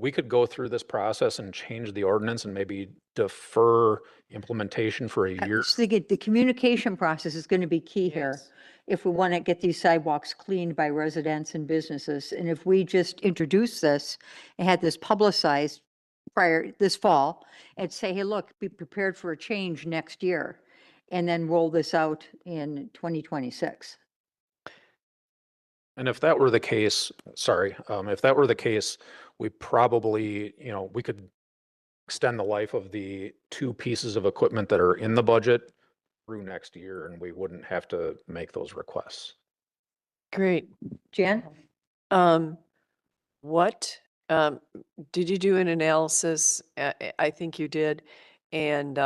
we could go through this process and change the ordinance and maybe defer implementation for a I year. was thinking the communication process is going to be key here. Yes. If we want to get these sidewalks cleaned by residents and businesses. And if we just introduce this and had this publicized prior this fall and say, hey, look, be prepared for a change next year, and then roll this out in 2026. And if that were the case, if that were the case, we probably, we could extend the life of the two pieces of equipment that are in the budget through next year, and we wouldn't have to make those requests. Great. Jan? What, did you do an analysis? I think you did. And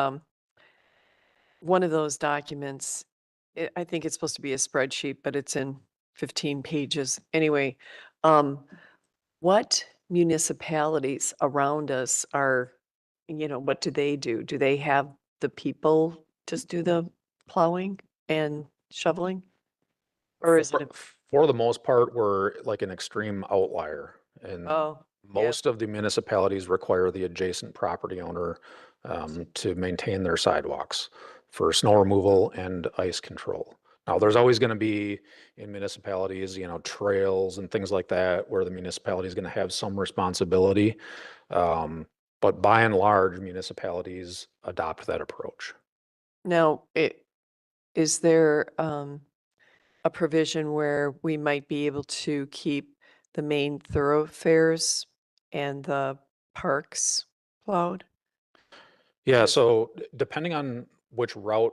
one of those documents, I think it's supposed to be a spreadsheet, but it's in 15 pages. Anyway, what municipalities around us are, what do they do? Do they have the people just do the plowing and shoveling? Or is it, For the most part, we're like an extreme outlier, and oh, yeah. most of the municipalities require the adjacent property owner to maintain their sidewalks for snow removal and ice control. Now, there's always going to be in municipalities, trails and things like that where the municipality is going to have some responsibility. But by and large, municipalities adopt that approach. Now, is there a provision where we might be able to keep the main thoroughfares and the parks plowed? Yeah, so depending on which route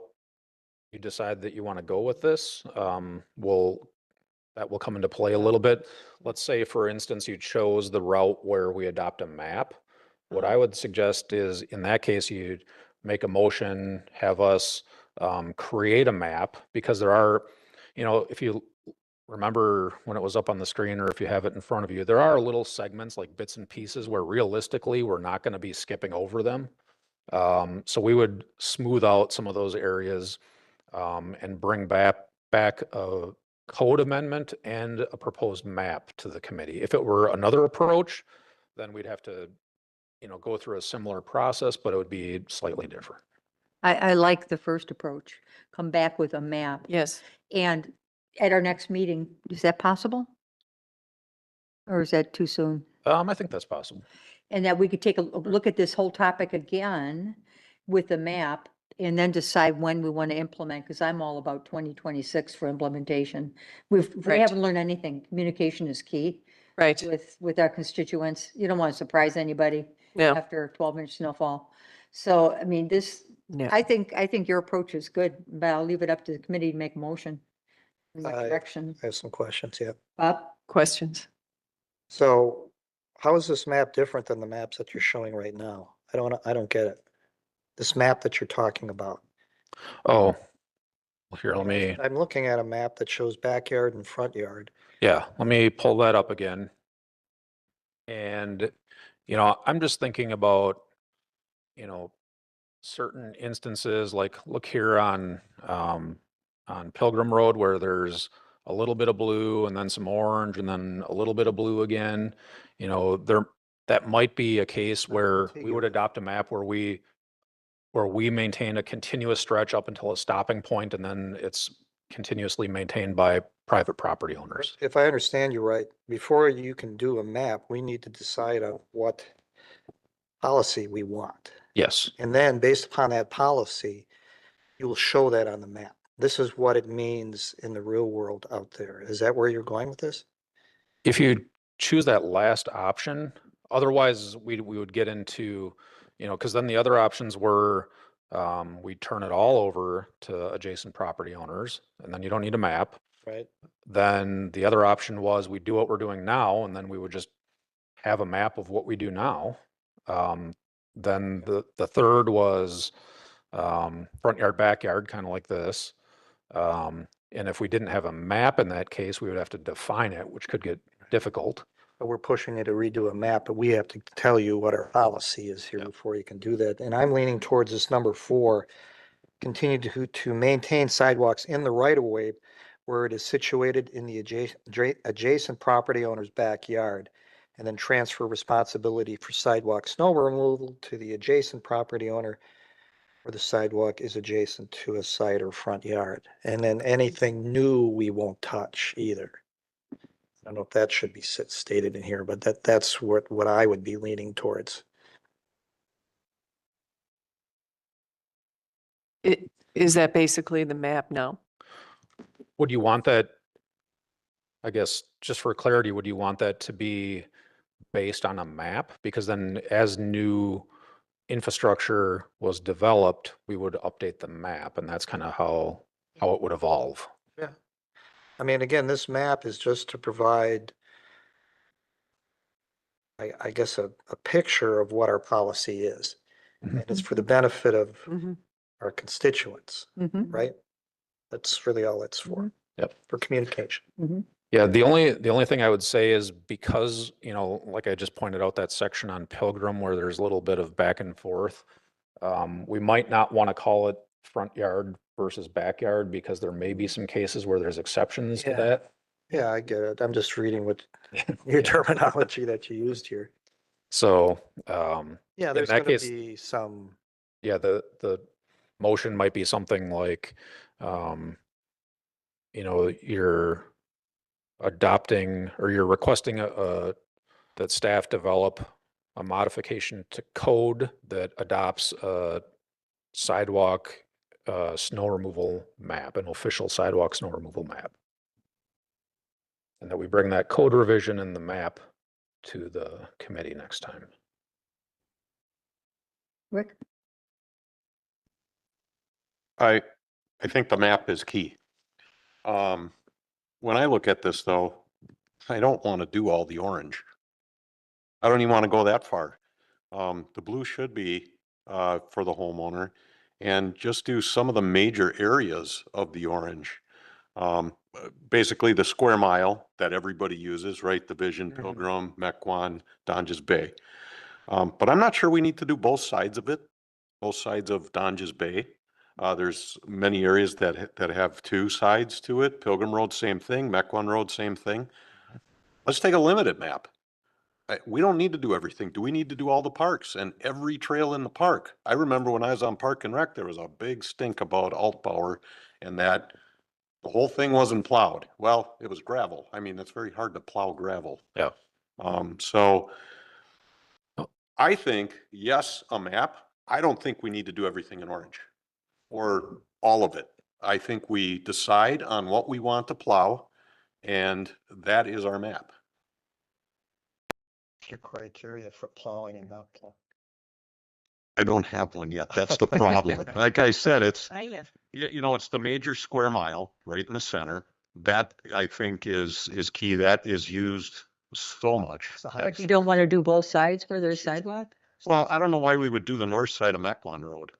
you decide that you want to go with this, that will come into play a little bit. Let's say, for instance, you chose the route where we adopt a map. What I would suggest is, in that case, you'd make a motion, have us create a map, because there are, if you remember when it was up on the screen, or if you have it in front of you, there are little segments, like bits and pieces, where realistically we're not going to be skipping over them. So we would smooth out some of those areas and bring back a code amendment and a proposed map to the committee. If it were another approach, then we'd have to, go through a similar process, but it would be slightly different. I like the first approach. Come back with a map. Yes. And at our next meeting, is that possible? Or is that too soon? I think that's possible. And that we could take a look at this whole topic again with the map and then decide when we want to implement, because I'm all about 2026 for implementation. We Right. haven't learned anything. Communication is key Right. with our constituents. You don't want to surprise anybody No. after 12-inch snowfall. So, I mean, No. I think your approach is good, but I'll leave it up to the committee to make a motion. In what I- direction? I have some questions, yeah. Bob? Questions? So how is this map different than the maps that you're showing right now? I don't get it. This map that you're talking about. Oh, well, here, let me, I'm looking at a map that shows backyard and front yard. yeah, let me pull that up again. And, I'm just thinking about, certain instances, like look here on Pilgrim Road, where there's a little bit of blue and then some orange and then a little bit of blue again. There that might be a case where we would contiguous. adopt a map where we maintain a continuous stretch up until a stopping point, and then it's continuously maintained by private property owners. If I understand you right, before you can do a map, we need to decide on what policy we want. Yes, And then based upon that policy, you will show that on the map. This is what it means in the real world out there. Is that where you're going with this? if you choose that last option, otherwise we would get into, because then the other options were, we turn it all over to adjacent property owners, and then you don't need a map. Right. Then the other option was we do what we're doing now, and then we would just have a map of what we do now. Then the third was front yard, backyard, kind of like this. And if we didn't have a map in that case, we would have to define it, which could get difficult. But we're pushing you to redo a map, but we have to tell you what our policy is here Yeah. before you can do that. And I'm leaning towards this number 4, continue to maintain sidewalks in the right of way where it is situated in the adjacent property owner's backyard, and then transfer responsibility for sidewalk snow removal to the adjacent property owner where the sidewalk is adjacent to a side or front yard. And then anything new we won't touch either. I don't know if that should be stated in here, but that's what I would be leaning towards. Is that basically the map now? Would you want that, I guess, just for clarity, would you want that to be based on a map? Because then as new infrastructure was developed, we would update the map, and that's kind of how it would evolve. Yeah. I mean, again, this map is just to provide, I guess, a picture of what our policy is. Mhm. And it's for the benefit of Mhm. our constituents, Mhm. right? That's really all it's for. Yep. For communication. Yeah, the only thing I would say is because, like I just pointed out, that section on Pilgrim where there's a little bit of back and forth, we might not want to call it front yard versus backyard because there may be some cases where there's exceptions to Yeah. that. Yeah, I get it. I'm just reading what your terminology that you used here. So, Yeah, In there's that gonna case- be some, yeah, the motion might be something like, you're adopting or you're requesting that staff develop a modification to code that adopts a sidewalk snow removal map, an official sidewalk snow removal map. And that we bring that code revision and the map to the committee next time. Rick? I think the map is key. When I look at this though, I don't want to do all the orange. I don't even want to go that far. The blue should be, for the homeowner and just do some of the major areas of the orange. Basically the square mile that everybody uses, right? Division, Mhm. Pilgrim, Mequon, Donges Bay. But I'm not sure we need to do both sides of it, both sides of Donges Bay. There's many areas that have 2 sides to it. Pilgrim Road, same thing. Mequon Road, same thing. Let's take a limited map. We don't need to do everything. Do we need to do all the parks and every trail in the park? I remember when I was on Park and Rec, there was a big stink about Altbauer and that the whole thing wasn't plowed. Well, it was gravel. I mean, it's very hard to plow gravel. Yeah. So I think, yes, a map. I don't think we need to do everything in orange or all of it. I think we decide on what we want to plow and that is our map. Your criteria for plowing and not plowing. I don't have one yet. That's the problem. Like I said, it's, it's the major square mile right in the center. That I think is key. That is used so much. But you don't want to do both sides for their sidewalk? Well, I don't know why we would do the north side of Mequon Road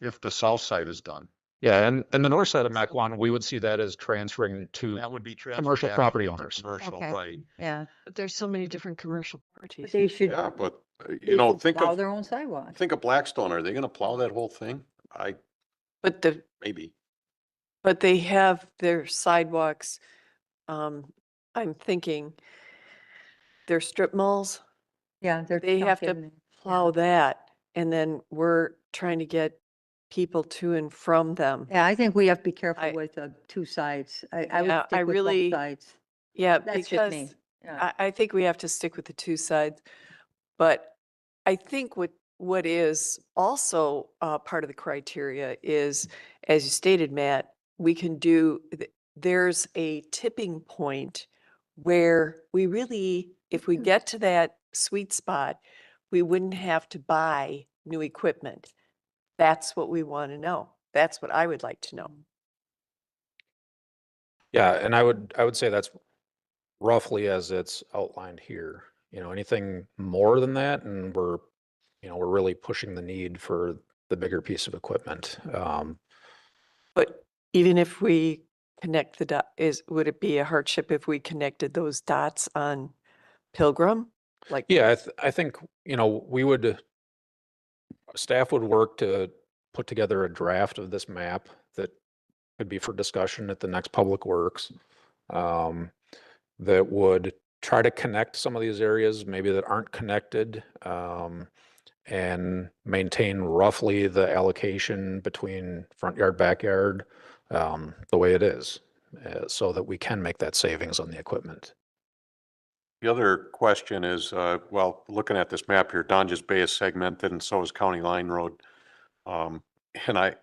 if the south side is done. Yeah, and the north side of Mequon, we would see that as transferring to That would be commercial back property to owners. Commercial, Okay. right. Yeah. But there's so many different commercial But parties. they should. Yeah, but they should think plow of, their own sidewalk. think of Blackstone. Are they gonna plow that whole thing? But Maybe. but they have their sidewalks, I'm thinking, they're strip malls. Yeah, they're. They have to truncated. plow that, and then we're trying to get people to and from them. Yeah, I think we have to be careful I- with the two sides. I would Yeah, I stick with both really- sides. Yeah, That's just me. because Yeah. I think we have to stick with the two sides. But I think what is also part of the criteria is, as you stated, Matt, we can do, there's a tipping point where we really, if we get to that sweet spot, we wouldn't have to buy new equipment. That's what we want to know. That's what I would like to know. Yeah, and I would say that's roughly as it's outlined here. You know, anything more than that, and we're really pushing the need for the bigger piece of equipment. But even if we connect the dot, would it be a hardship if we connected those dots on Pilgrim? Like, Yeah, I think, staff would work to put together a draft of this map that could be for discussion at the next Public Works. That would try to connect some of these areas maybe that aren't connected, and maintain roughly the allocation between front yard, backyard, the way it is, so that we can make that savings on the equipment. The other question is, well, looking at this map here, Donges Bay is segmented and so is County Line Road. And I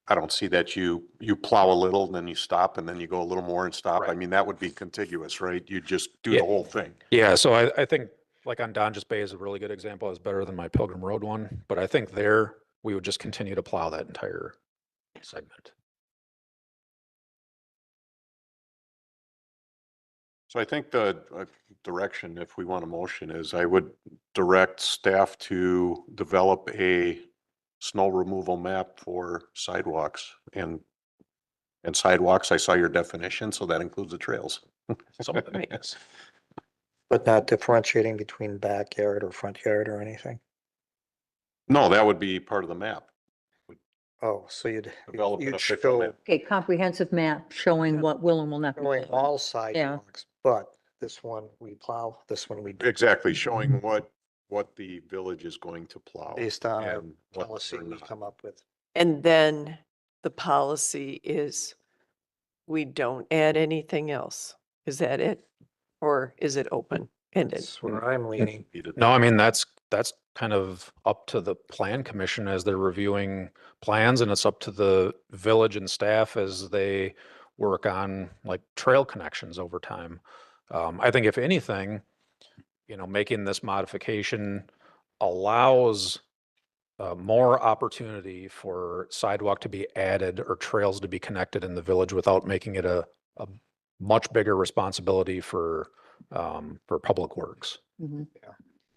don't see that you plow a little and then you stop and then you go a little more and stop. I Right. mean, that would be contiguous, right? You just do Yeah. the whole thing. Yeah, so I think like on Donges Bay is a really good example. It's better than my Pilgrim Road one, but I think there we would just continue to plow that entire segment. So I think the direction, if we want a motion, is I would direct staff to develop a snow removal map for sidewalks and sidewalks. I saw your definition, so that includes the trails. Some of them, Right. yes. But not differentiating between backyard or front yard or anything. No, that would be part of the map. Oh, so Develop an you'd official show map. Okay, comprehensive map showing what will and will not. be showing plowed. all sidewalks, but this one we plow, this one we don't. Exactly, showing what the village is going to plow. Based on our and what policy they're we not. come up with. and then the policy is we don't add anything else. Is that it? Or is it open-ended? That's where I'm leaning. No, I mean, that's kind of up to the plan commission as they're reviewing plans, and it's up to the village and staff as they work on like trail connections over time. I think if anything, making this modification allows more opportunity for sidewalk to be added or trails to be connected in the village without making it a much bigger responsibility for Public Works. Mhm.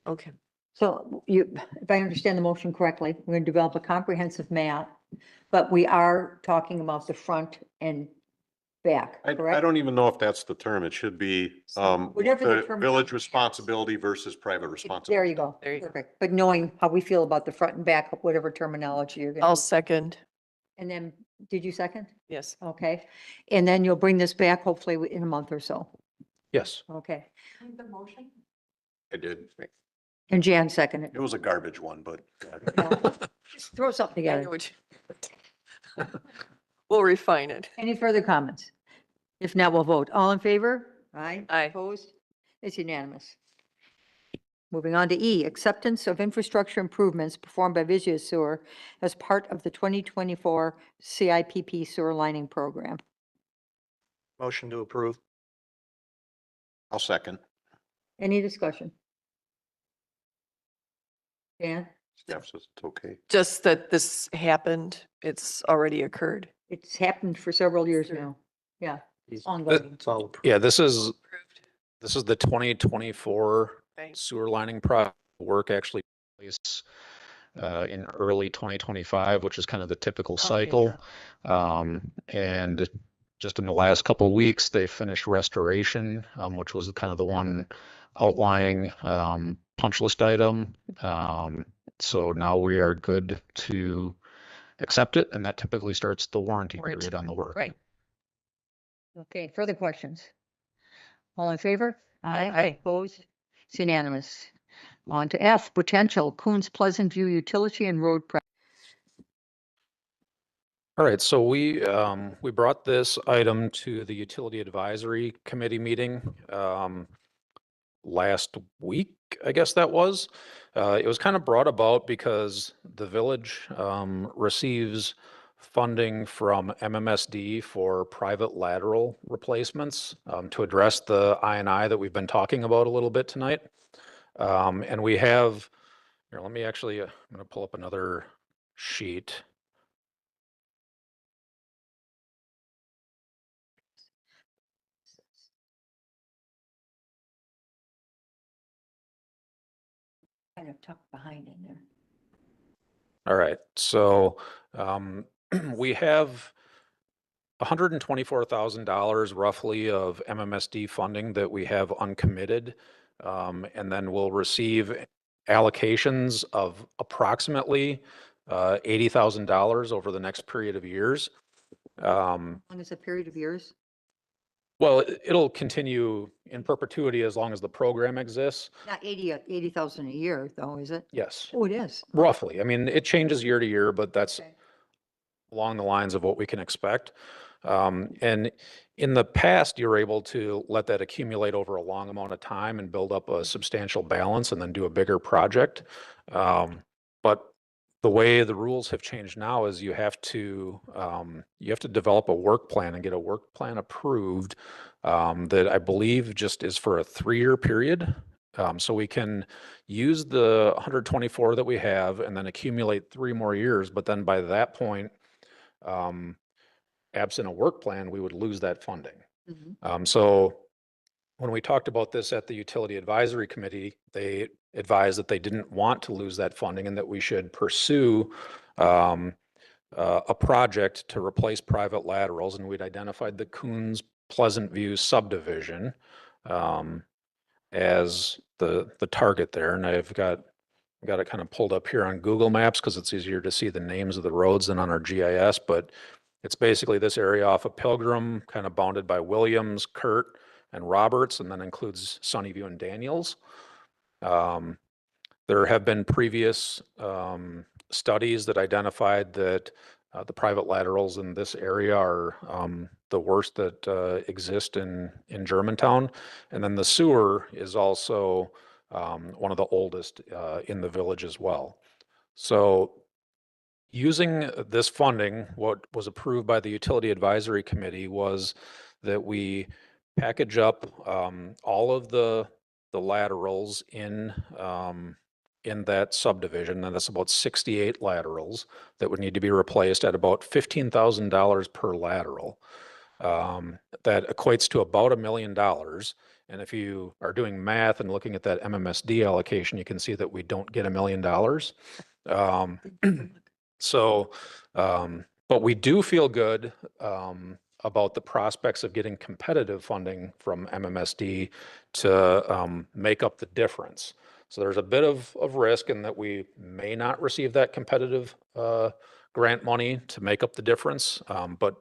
Okay. So if I understand the motion correctly, we're going to develop a comprehensive map, but we are talking about the front and back, I correct? don't even know if that's the term. It should be, Whatever the the term- village responsibility versus private responsibility. There you go. There you go. Perfect. But knowing how we feel about the front and back, whatever terminology you're going I'll to. second. And then, did you second? Yes. Okay. And then you'll bring this back hopefully in a month or so. Yes. Okay. I did. And Jan seconded. It was a garbage one, but. Just throw something I know together. what you- We'll refine it. Any further comments? If not, we'll vote. All in favor? Aye. Aye. Opposed? It's unanimous. Moving on to E, acceptance of infrastructure improvements performed by Visio Sewer as part of the 2024 CIPP sewer lining program. Motion to approve. I'll second. Any discussion? Dan? Staff says it's okay. Just that this happened, it's already occurred. It's happened for several years now. Yeah, It's ongoing. it's all approved. Yeah, this is Approved. the 2024 Right. sewer lining work actually took place in early 2025, which is kind of the typical cycle. And just in the last couple of weeks, they finished restoration, which was kind of the one outlying punch list item. So now we are good to accept it, and that typically starts the warranty Warranty. period on the work. Right. Okay, further questions? All in favor? Aye. Opposed? It's unanimous. On to F, potential Coons Pleasant View utility and road. All right, so we brought this item to the Utility Advisory Committee meeting last week, I guess that was. It was kind of brought about because the village receives funding from MMSD for private lateral replacements to address the I&I that we've been talking about a little bit tonight. And we have, here, let me actually, I'm going to pull up another sheet. Kind of tucked behind in there. All right, so we have $124,000 roughly of MMSD funding that we have uncommitted. And then we'll receive allocations of approximately $80,000 over the next period of years. How long is a period of years? Well, it'll continue in perpetuity as long as the program exists. Not 80,000 a year though, is it? Yes, Oh, it is. roughly. I mean, it changes year to year, but that's Okay. along the lines of what we can expect. And in the past, you're able to let that accumulate over a long amount of time and build up a substantial balance and then do a bigger project. But the way the rules have changed now is you have to develop a work plan and get a work plan approved that I believe just is for a 3-year period. So we can use the 124 that we have and then accumulate 3 more years. But then by that point, absent a work plan, we would lose that funding. Mhm. So when we talked about this at the Utility Advisory Committee, they advised that they didn't want to lose that funding and that we should pursue a project to replace private laterals. And we'd identified the Coons Pleasant View subdivision as the target there. And I've got it kind of pulled up here on Google Maps because it's easier to see the names of the roads than on our GIS, but it's basically this area off of Pilgrim, kind of bounded by Williams, Kurt, and Roberts, and then includes Sunnyview and Daniels. There have been previous studies that identified that the private laterals in this area are the worst that exist in Germantown. And then the sewer is also one of the oldest in the village as well. So using this funding, what was approved by the Utility Advisory Committee was that we package up all of the laterals in that subdivision, and that's about 68 laterals that would need to be replaced at about $15,000 per lateral. That equates to about $1 million. And if you are doing math and looking at that MMSD allocation, you can see that we don't get $1 million. But we do feel good about the prospects of getting competitive funding from MMSD to make up the difference. So there's a bit of risk in that we may not receive that competitive grant money to make up the difference. But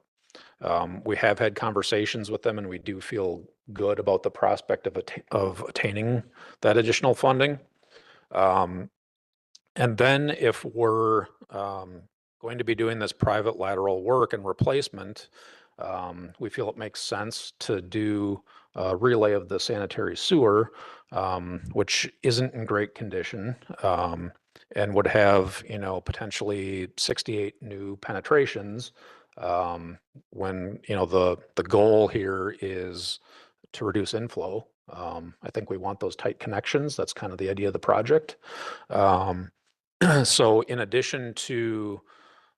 we have had conversations with them and we do feel good about the prospect of attaining that additional funding. And then if we're going to be doing this private lateral work and replacement, we feel it makes sense to do a relay of the sanitary sewer, which isn't in great condition, and would have, potentially 68 new penetrations, when, the goal here is to reduce inflow. I think we want those tight connections. That's kind of the idea of the project. So in addition to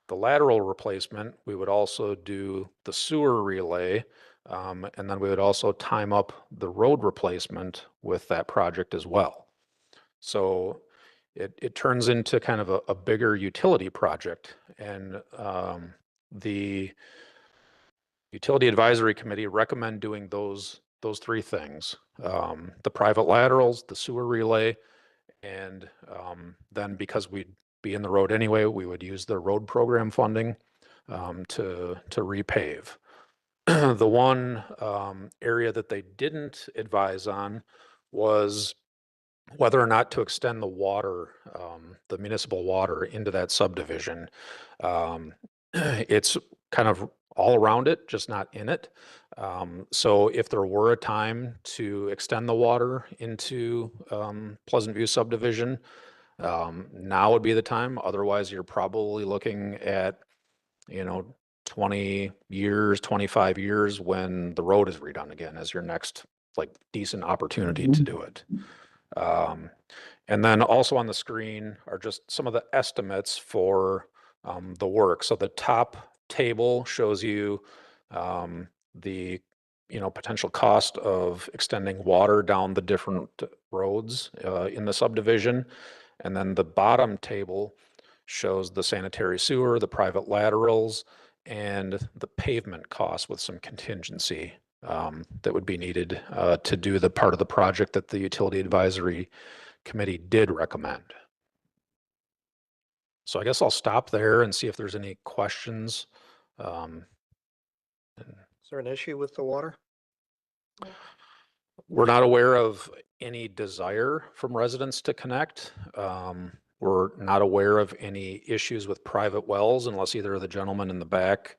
the lateral replacement, we would also do the sewer relay, and then we would also time up the road replacement with that project as well. So it turns into kind of a bigger utility project, and the Utility Advisory Committee recommend doing those 3 things: the private laterals, the sewer relay, and then because we'd be in the road anyway, we would use the road program funding to repave. The one area that they didn't advise on was whether or not to extend the water, the municipal water into that subdivision. It's kind of all around it, just not in it. So if there were a time to extend the water into Pleasant View subdivision, now would be the time. Otherwise, you're probably looking at, 20 years, 25 years when the road is redone again as your next like decent opportunity to do it. And then also on the screen are just some of the estimates for the work. So the top table shows you the potential cost of extending water down the different roads in the subdivision. And then the bottom table shows the sanitary sewer, the private laterals, and the pavement costs with some contingency that would be needed to do the part of the project that the Utility Advisory Committee did recommend. So I guess I'll stop there and see if there's any questions. Is there an issue with the water? We're not aware of any desire from residents to connect. We're not aware of any issues with private wells unless either of the gentlemen in the back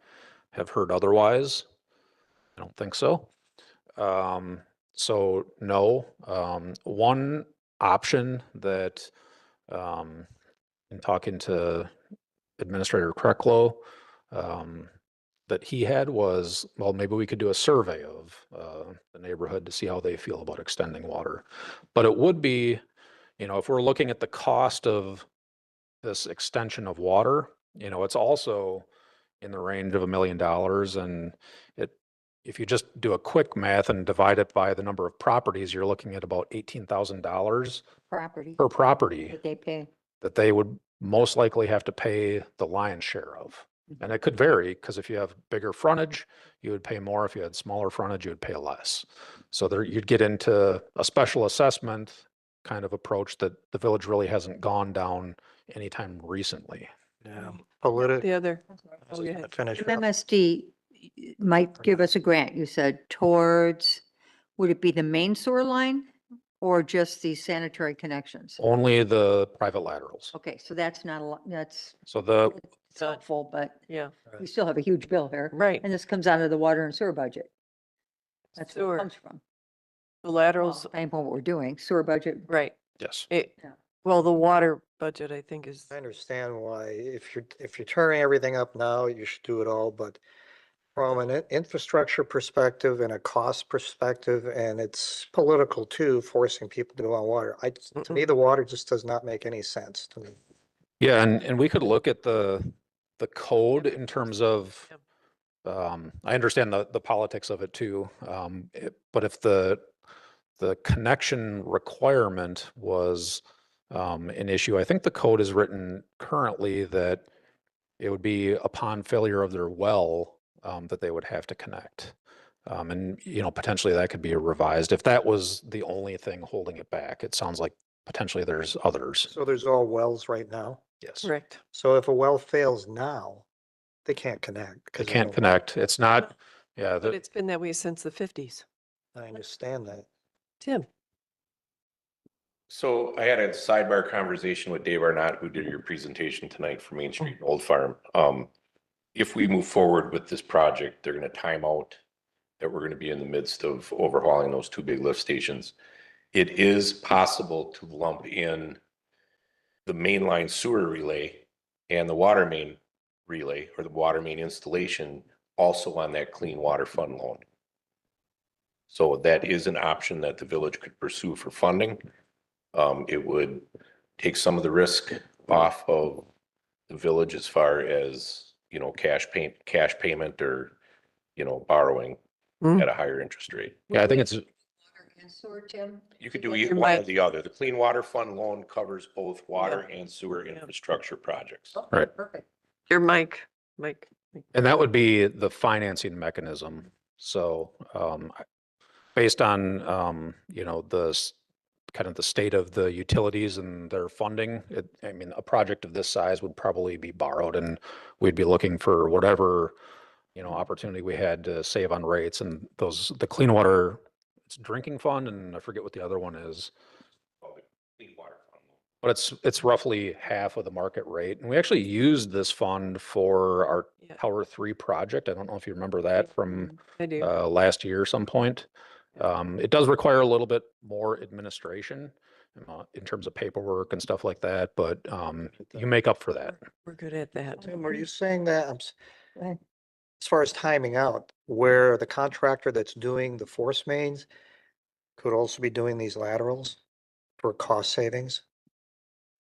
have heard otherwise. I don't think so. So no. One option that in talking to Administrator Kreklo, that he had was, well, maybe we could do a survey of the neighborhood to see how they feel about extending water. But it would be, if we're looking at the cost of this extension of water, it's also in the range of $1 million. And if you just do a quick math and divide it by the number of properties, you're looking at about $18,000 Property per property that they pay. that they would most likely have to pay the lion's share of. And it could vary because if you have bigger frontage, you would pay more. If you had smaller frontage, you would pay less. So there you'd get into a special assessment kind of approach that the village really hasn't gone down anytime recently. Yeah. The other, oh, go ahead. Finish. MSD might give us a grant, you said, towards, would it be the main sewer line or just the sanitary connections? Only the private laterals. Okay, so that's not a lot, that's So the, it's helpful, but Yeah, we still have a huge bill here. right. And this comes out of the water and sewer budget. That's where Sewer. it comes from. The Well, laterals, depending on what we're doing, sewer budget. right. yes. It, Yeah. well, the water budget, I think, is, I understand why, if you're turning everything up now, you should do it all, but from an infrastructure perspective and a cost perspective, and it's political too, forcing people to go on water. To me, the water just does not make any sense to me. Yeah, and we could look at the code in terms of, I understand the politics of it too. But if the connection requirement was an issue, I think the code is written currently that it would be upon failure of their well that they would have to connect. And, potentially that could be revised. If that was the only thing holding it back, it sounds like potentially there's others. So there's all wells right now. Yes. correct. So if a well fails now, they can't connect. They 'cause there's can't no- connect. It's not, yeah, But it's been that way since the 50s. I understand that. Tim, So I had a sidebar conversation with Dave Arnott, who did your presentation tonight for Main Street and Old Farm. If we move forward with this project, they're gonna time out that we're gonna be in the midst of overhauling those two big lift stations. It is possible to lump in the mainline sewer relay and the water main relay or the water main installation also on that clean water fund loan. So that is an option that the village could pursue for funding. It would take some of the risk off of the village as far as, cash payment or, borrowing Mm. at a higher interest rate. yeah, I think it's, And sewer, Tim? You could do Your one or mic. the other. The Clean Water Fund loan covers both water and sewer infrastructure projects. Right. Perfect. your mic. and that would be the financing mechanism. So based on, kind of the state of the utilities and their funding, a project of this size would probably be borrowed and we'd be looking for whatever, opportunity we had to save on rates and the clean water, it's drinking fund and I forget what the other one is. but it's roughly half of the market rate. And we actually used this fund for our Yeah. Tower 3 project. I don't know if you remember that from I do. last year or some point. It does require a little bit more administration in terms of paperwork and stuff like that, but you make up for that. We're good at that. Tim, are you saying that, Go ahead. as far as timing out, where the contractor that's doing the force mains could also be doing these laterals for cost savings?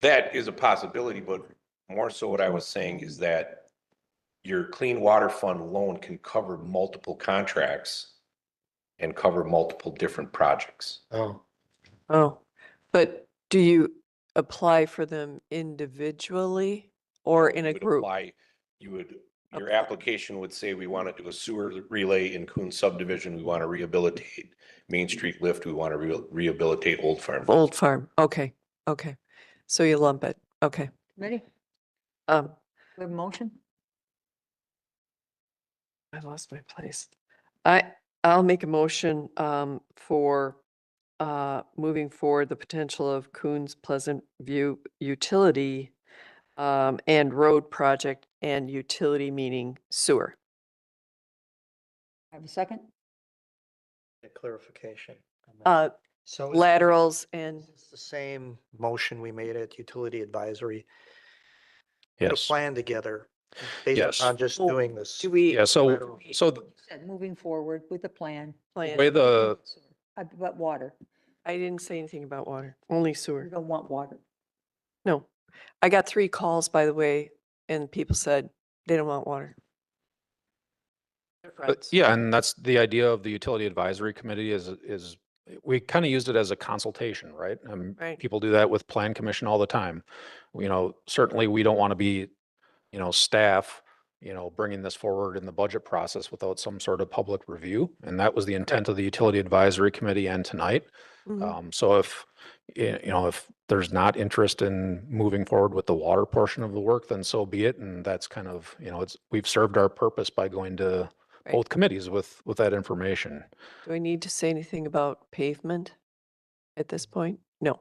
That is a possibility, but more so what I was saying is that your clean water fund loan can cover multiple contracts and cover multiple different projects. Oh, Oh, but do you apply for them individually or in a You would group? apply- You would, your Apply. application would say, we want to do a sewer relay in Coon subdivision, we want to rehabilitate Main Street lift, we want to rehabilitate Old Farm. Old Farm, okay, okay. So you lump it, okay. Ready? Um, We have a motion? I lost my place. I'll make a motion for moving forward the potential of Coons Pleasant View utility and road project and utility meaning sewer. Have a second? a clarification. on that. So it's- Laterals and, It's the same motion we made at Utility Advisory. Put a Yes. plan together Yes. based on just Well, doing this. do we? Yeah, so, lateral. so You said moving forward with the plan. the way Plan. the, But water, I didn't say anything about water, only we sewer. don't want water. No. I got 3 calls, by the way, and people said they don't want water. They're friends. yeah, and that's the idea of the Utility Advisory Committee is we kind of used it as a consultation, right? Right. People do that with Plan Commission all the time. You know, certainly we don't want to be, you know, staff, you know, bringing this forward in the budget process without some sort of public review. And that was the intent of the Utility Advisory Committee and tonight. Mhm. So if, you know, if there's not interest in moving forward with the water portion of the work, then so be it. And that's kind of, you know, we've served our purpose by going to Right. both committees with that information. Do I need to say anything about pavement at this point? No.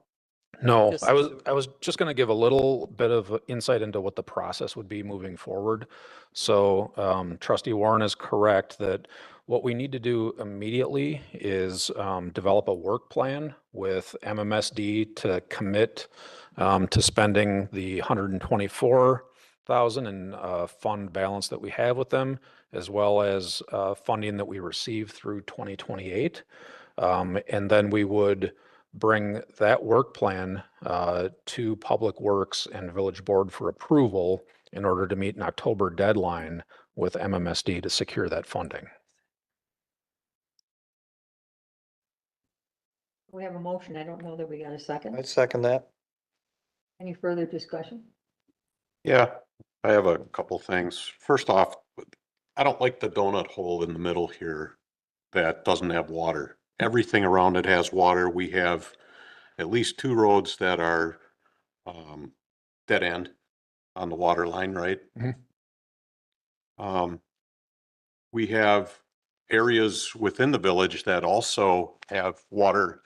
No, Just I sewer. was just going to give a little bit of insight into what the process would be moving forward. So Trustee Warren is correct that what we need to do immediately is develop a work plan with MMSD to commit to spending the 124,000 in fund balance that we have with them, as well as funding that we receive through 2028. And then we would bring that work plan to Public Works and Village Board for approval in order to meet an October deadline with MMSD to secure that funding. We have a motion. I don't know that we got a second. I'd second that. Any further discussion? Yeah, I have a couple things. First off, I don't like the donut hole in the middle here that doesn't have water. Everything around it has water. We have at least 2 roads that are dead end on the water line, right? We have areas within the village that also have water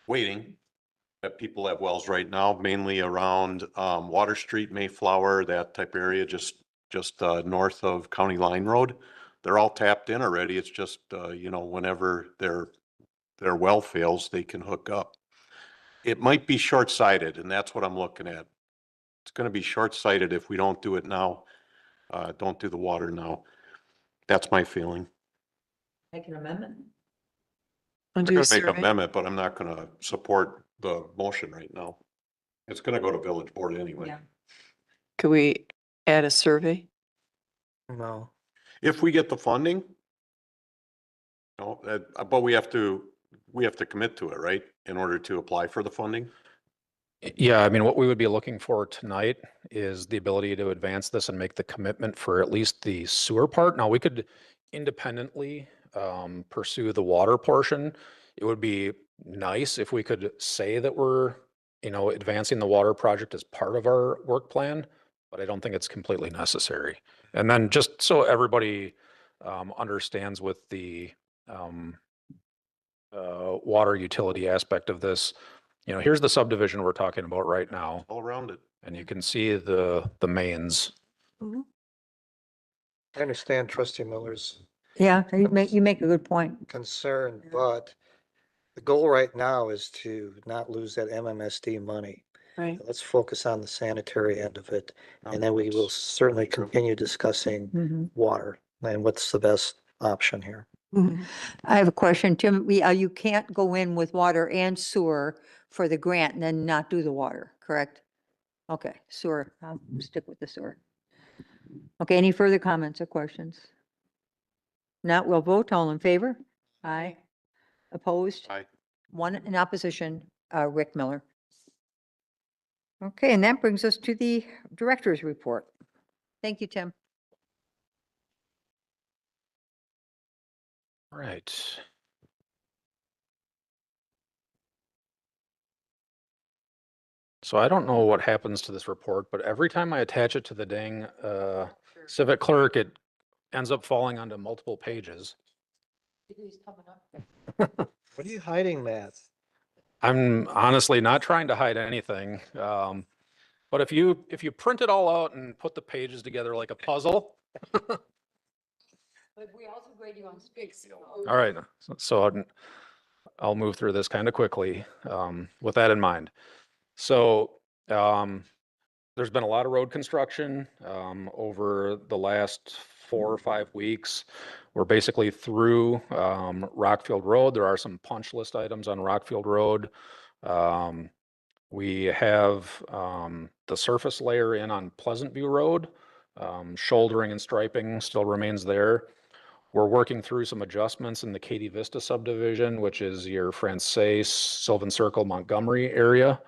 waiting, that people have wells right now, mainly around Water Street, Mayflower, that type of area, just north of County Line Road. They're all tapped in already. It's just, you know, whenever their well fails, they can hook up. It might be short-sighted, and that's what I'm looking at. It's gonna be short-sighted if we don't do it now, don't do the water now. That's my feeling. Make an amendment? I'm Undo gonna make an survey. amendment, but I'm not gonna support the motion right now. It's gonna go to village board anyway. Yeah. Could we add a survey? No. If we get the funding, no, but we have to commit to it, right? In order to apply for the funding? Yeah, I mean, what we would be looking for tonight is the ability to advance this and make the commitment for at least the sewer part. Now, we could independently pursue the water portion. It would be nice if we could say that we're, you know, advancing the water project as part of our work plan, but I don't think it's completely necessary. And then just so everybody understands with the water utility aspect of this, you know, here's the subdivision we're talking about right now, All around it. and you can see the mains. I understand trustee Miller's Yeah, you make a good point. concern, but the goal right now is to not lose that MMSD money. Right. Let's focus on the sanitary end of it, and then we will certainly continue discussing Mhm. water and what's the best option here. I have a question, Tim. You can't go in with water and sewer for the grant and then not do the water, correct? Okay, sewer, I'll stick with the sewer. Okay, any further comments or questions? Not, we'll vote. All in favor? Aye. Opposed? Aye. One in opposition, Rick Miller. Okay, and that brings us to the director's report. Thank you, Tim. All right. So I don't know what happens to this report, but every time I attach it to the dang Civic Clerk, it ends up falling onto multiple pages. What are you hiding, Matt? I'm honestly not trying to hide anything. But if you print it all out and put the pages together like a puzzle. But we also grade you on space. All right, so I'll move through this kind of quickly with that in mind. So there's been a lot of road construction over the last 4 or 5 weeks. We're basically through Rockfield Road. There are some punch list items on Rockfield Road. We have the surface layer in on Pleasant View Road. Shouldering and striping still remains there. We're working through some adjustments in the Katy Vista subdivision, which is your Frances, Sylvan Circle, Montgomery area.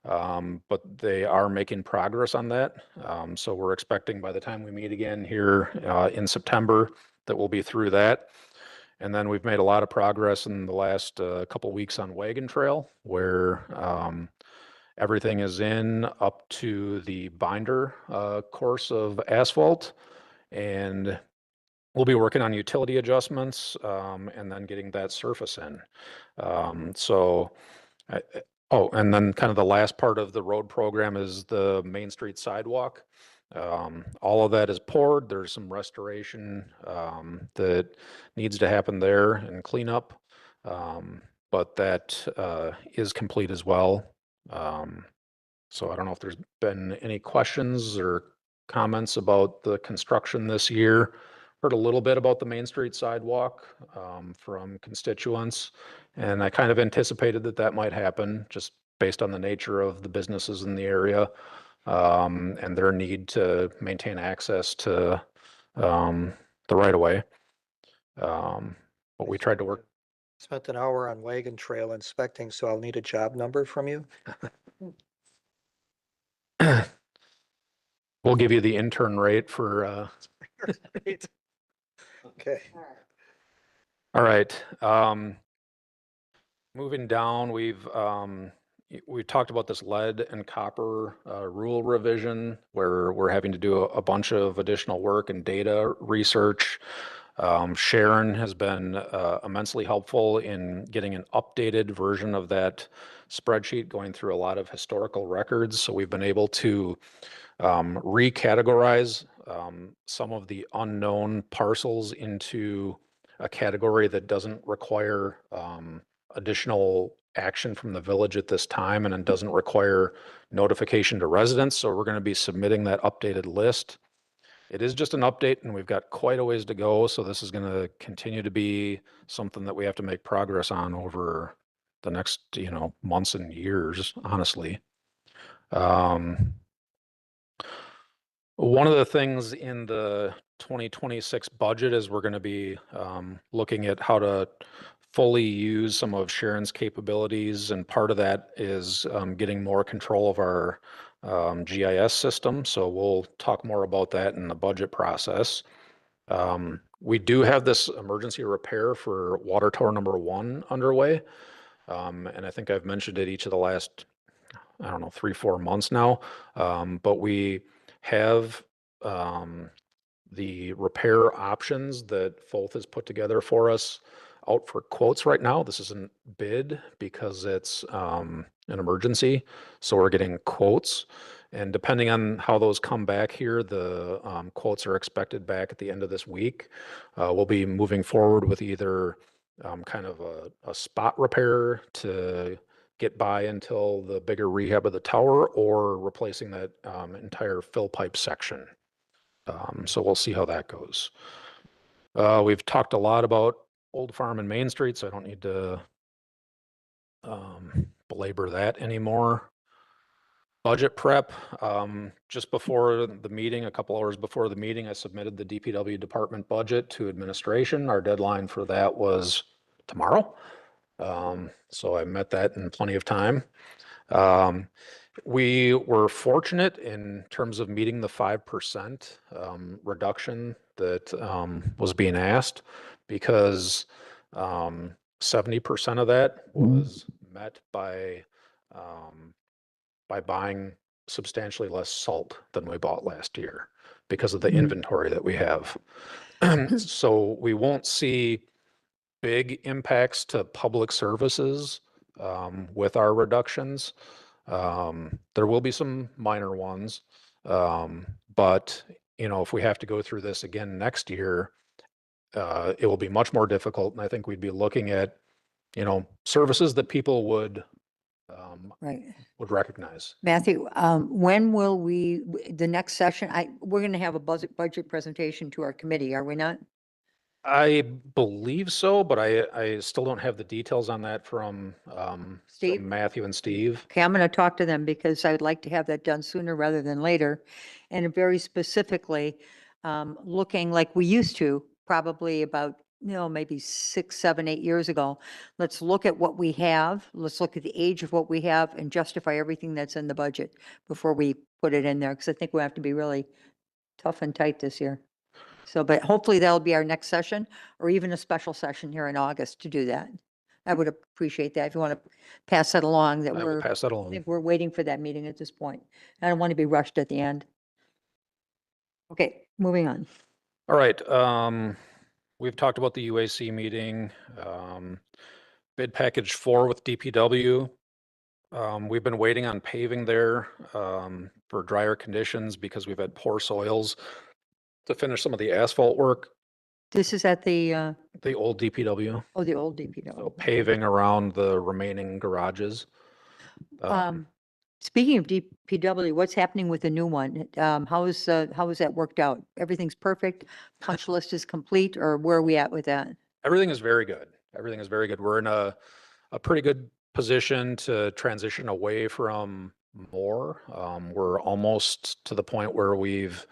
But they are making progress on that. So we're expecting by the time we meet again here in September that we'll be through that. And then we've made a lot of progress in the last couple weeks on Wagon Trail, where everything is in up to the binder course of asphalt. And we'll be working on utility adjustments and then getting that surface in. Oh, and then kind of the last part of the road program is the Main Street sidewalk. All of that is poured. There's some restoration that needs to happen there and cleanup. But that is complete as well. So I don't know if there's been any questions or comments about the construction this year. Heard a little bit about the Main Street sidewalk from constituents, and I kind of anticipated that that might happen just based on the nature of the businesses in the area and their need to maintain access to the right of way. But we tried to work. Spent an hour on Wagon Trail inspecting, so I'll need a job number from you. We'll give you the intern rate for. Okay. All right. Moving down, we've talked about this lead and copper rule revision, where we're having to do a bunch of additional work and data research. Sharon has been immensely helpful in getting an updated version of that spreadsheet, going through a lot of historical records. So we've been able to recategorize some of the unknown parcels into a category that doesn't require additional action from the village at this time, and it doesn't require notification to residents. So we're going to be submitting that updated list. It is just an update, and we've got quite a ways to go. So this is going to continue to be something that we have to make progress on over the next, months and years, honestly. One of the things in the 2026 budget is we're going to be looking at how to fully use some of Sharon's capabilities, and part of that is getting more control of our GIS system. So we'll talk more about that in the budget process. We do have this emergency repair for water tower number 1 underway. And I think I've mentioned it each of the last, 3-4 months now. But we have the repair options that Foth has put together for us out for quotes right now. This isn't bid because it's an emergency. So we're getting quotes. And depending on how those come back here, the quotes are expected back at the end of this week. We'll be moving forward with either kind of a spot repair to get by until the bigger rehab of the tower, or replacing that entire fill pipe section. So we'll see how that goes. We've talked a lot about Old Farm and Main Street, so I don't need to belabor that anymore. Budget prep, just before the meeting, a couple hours before the meeting, I submitted the DPW department budget to administration. Our deadline for that was tomorrow. So I met that in plenty of time. We were fortunate in terms of meeting the 5% reduction that was being asked, because 70% of that was met by buying substantially less salt than we bought last year because of the inventory that we have. So we won't see big impacts to public services with our reductions. There will be some minor ones, but if we have to go through this again next year, it will be much more difficult. And I think we'd be looking at, services that people would Right. recognize. Matthew, when will the next session, we're going to have a budget presentation to our committee, are we not? I believe so, but I still don't have the details on that from Steve? Matthew and Steve. Okay, I'm going to talk to them because I would like to have that done sooner rather than later. And very specifically, looking like we used to, probably about, maybe 6, 7, 8 years ago. Let's look at what we have. Let's look at the age of what we have and justify everything that's in the budget before we put it in there. Because I think we have to be really tough and tight this year. So, but hopefully that'll be our next session, or even a special session here in August to do that. I would appreciate that if you want to pass that along, that I will we're, pass that I along. think we're waiting for that meeting at this point. I don't want to be rushed at the end. Okay, moving on. All right. We've talked about the UAC meeting, bid package 4 with DPW. We've been waiting on paving there for drier conditions because we've had poor soils to finish some of the asphalt work, This is at the old DPW. the old So DPW. paving around the remaining garages. Speaking of DPW, what's happening with the new one? How is that worked out? Everything's perfect? Punch list is complete, or where are we at with that? Everything is very good. Everything is very good. We're in a pretty good position to transition away from more. We're almost to the point where we've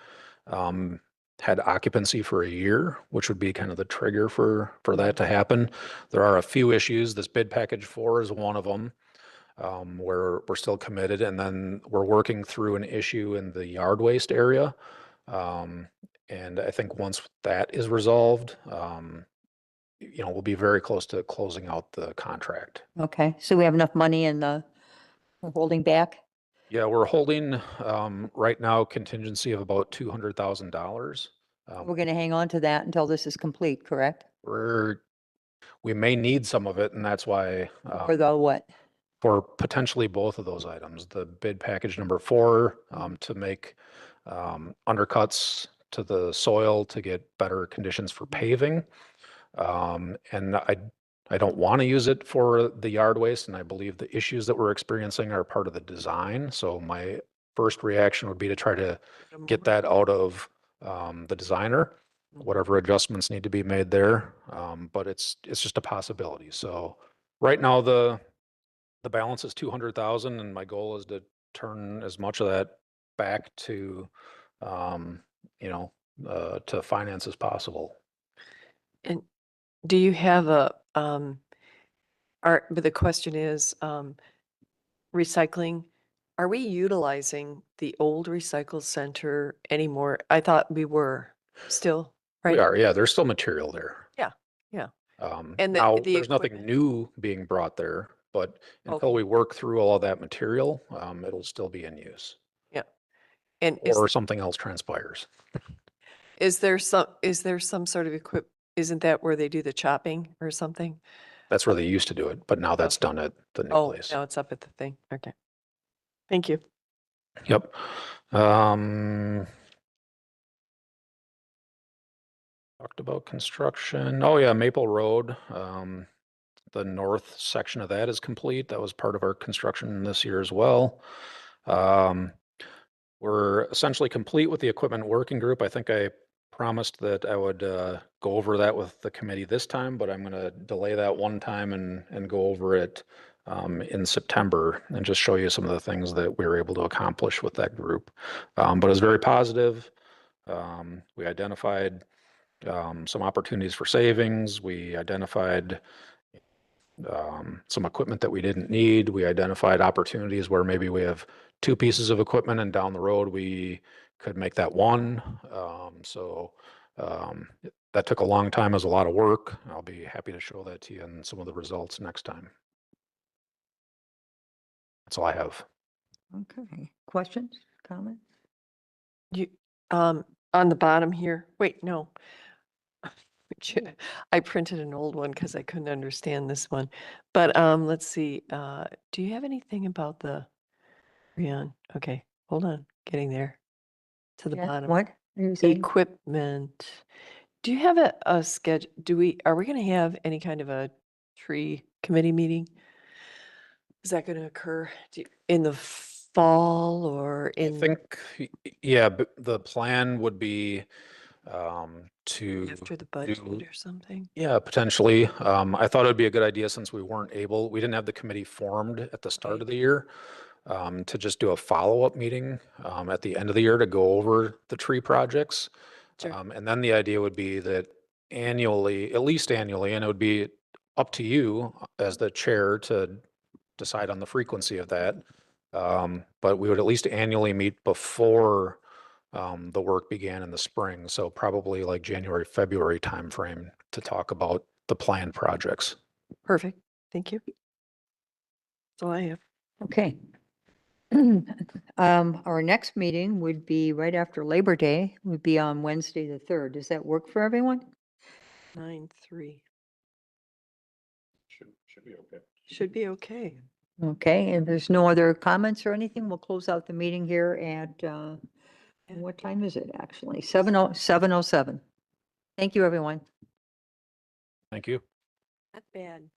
had occupancy for a year, which would be kind of the trigger for that to happen. There are a few issues. This bid package 4 is one of them. Where we're still committed, and then we're working through an issue in the yard waste area. And I think once that is resolved, we'll be very close to closing out the contract. Okay, so we have enough money in we're holding back? Yeah, we're holding right now contingency of about $200,000. We're going to hang on to that until this is complete, correct? We may need some of it, and that's why For the what? for potentially both of those items, the bid package number 4 to make undercuts to the soil to get better conditions for paving. And I don't want to use it for the yard waste, and I believe the issues that we're experiencing are part of the design. So my first reaction would be to try to get that out of the designer, whatever adjustments need to be made there. But it's just a possibility. So right now the balance is 200,000, and my goal is to turn as much of that back to finance as possible. And do you have but the question is, recycling, are we utilizing the old recycle center anymore? I thought we were still, right? We are, yeah, there's still material there. Yeah, yeah. And Now, the there's nothing equipment. new being brought there, but until Okay. we work through all of that material, it'll still be in use, Yeah. And or something else transpires. is there some sort of Isn't that where they do the chopping or something? That's where they used to do it, but now that's done at the new Oh, place. now it's up at the thing. Okay. Thank you. Yep. Talked about construction. Oh yeah, Maple Road. The north section of that is complete. That was part of our construction this year as well. We're essentially complete with the equipment working group. I think I promised that I would go over that with the committee this time, but I'm going to delay that one time and go over it in September and just show you some of the things that we were able to accomplish with that group. But it was very positive. We identified some opportunities for savings. We identified some equipment that we didn't need. We identified opportunities where maybe we have two pieces of equipment and down the road we could make that one. That took a long time, as a lot of work. I'll be happy to show that to you and some of the results next time. That's all I have. Okay, questions, comments? You, on the bottom here, wait, no. I printed an old one because I couldn't understand this one. But let's see, do you have anything about the, Rion? Okay, hold on, getting there to the Jen, bottom. what are you saying? Equipment. Do you have a schedule? Are we gonna have any kind of a tree committee meeting? Is that gonna occur in the fall or I in think, yeah, the plan would be to after the budget do, or something? yeah, potentially. I thought it'd be a good idea since we didn't have the committee formed at the start Okay. of the year, to just do a follow-up meeting at the end of the year to go over the tree projects. Sure. And then the idea would be that annually, at least annually, and it would be up to you as the chair to decide on the frequency of that. But we would at least annually meet before the work began in the spring. So probably like January, February timeframe to talk about the planned projects. Perfect. Thank you. That's all I have. Okay. Our next meeting would be right after Labor Day, would be on Wednesday, the 3rd. Does that work for everyone? 9/3. Should be okay. Should be okay. Okay, and there's no other comments or anything, we'll close out the meeting here at, what time is it actually? 7:07. Thank you, everyone. Thank you. Not bad.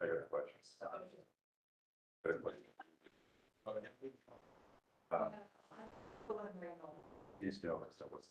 I got questions. These know, so what's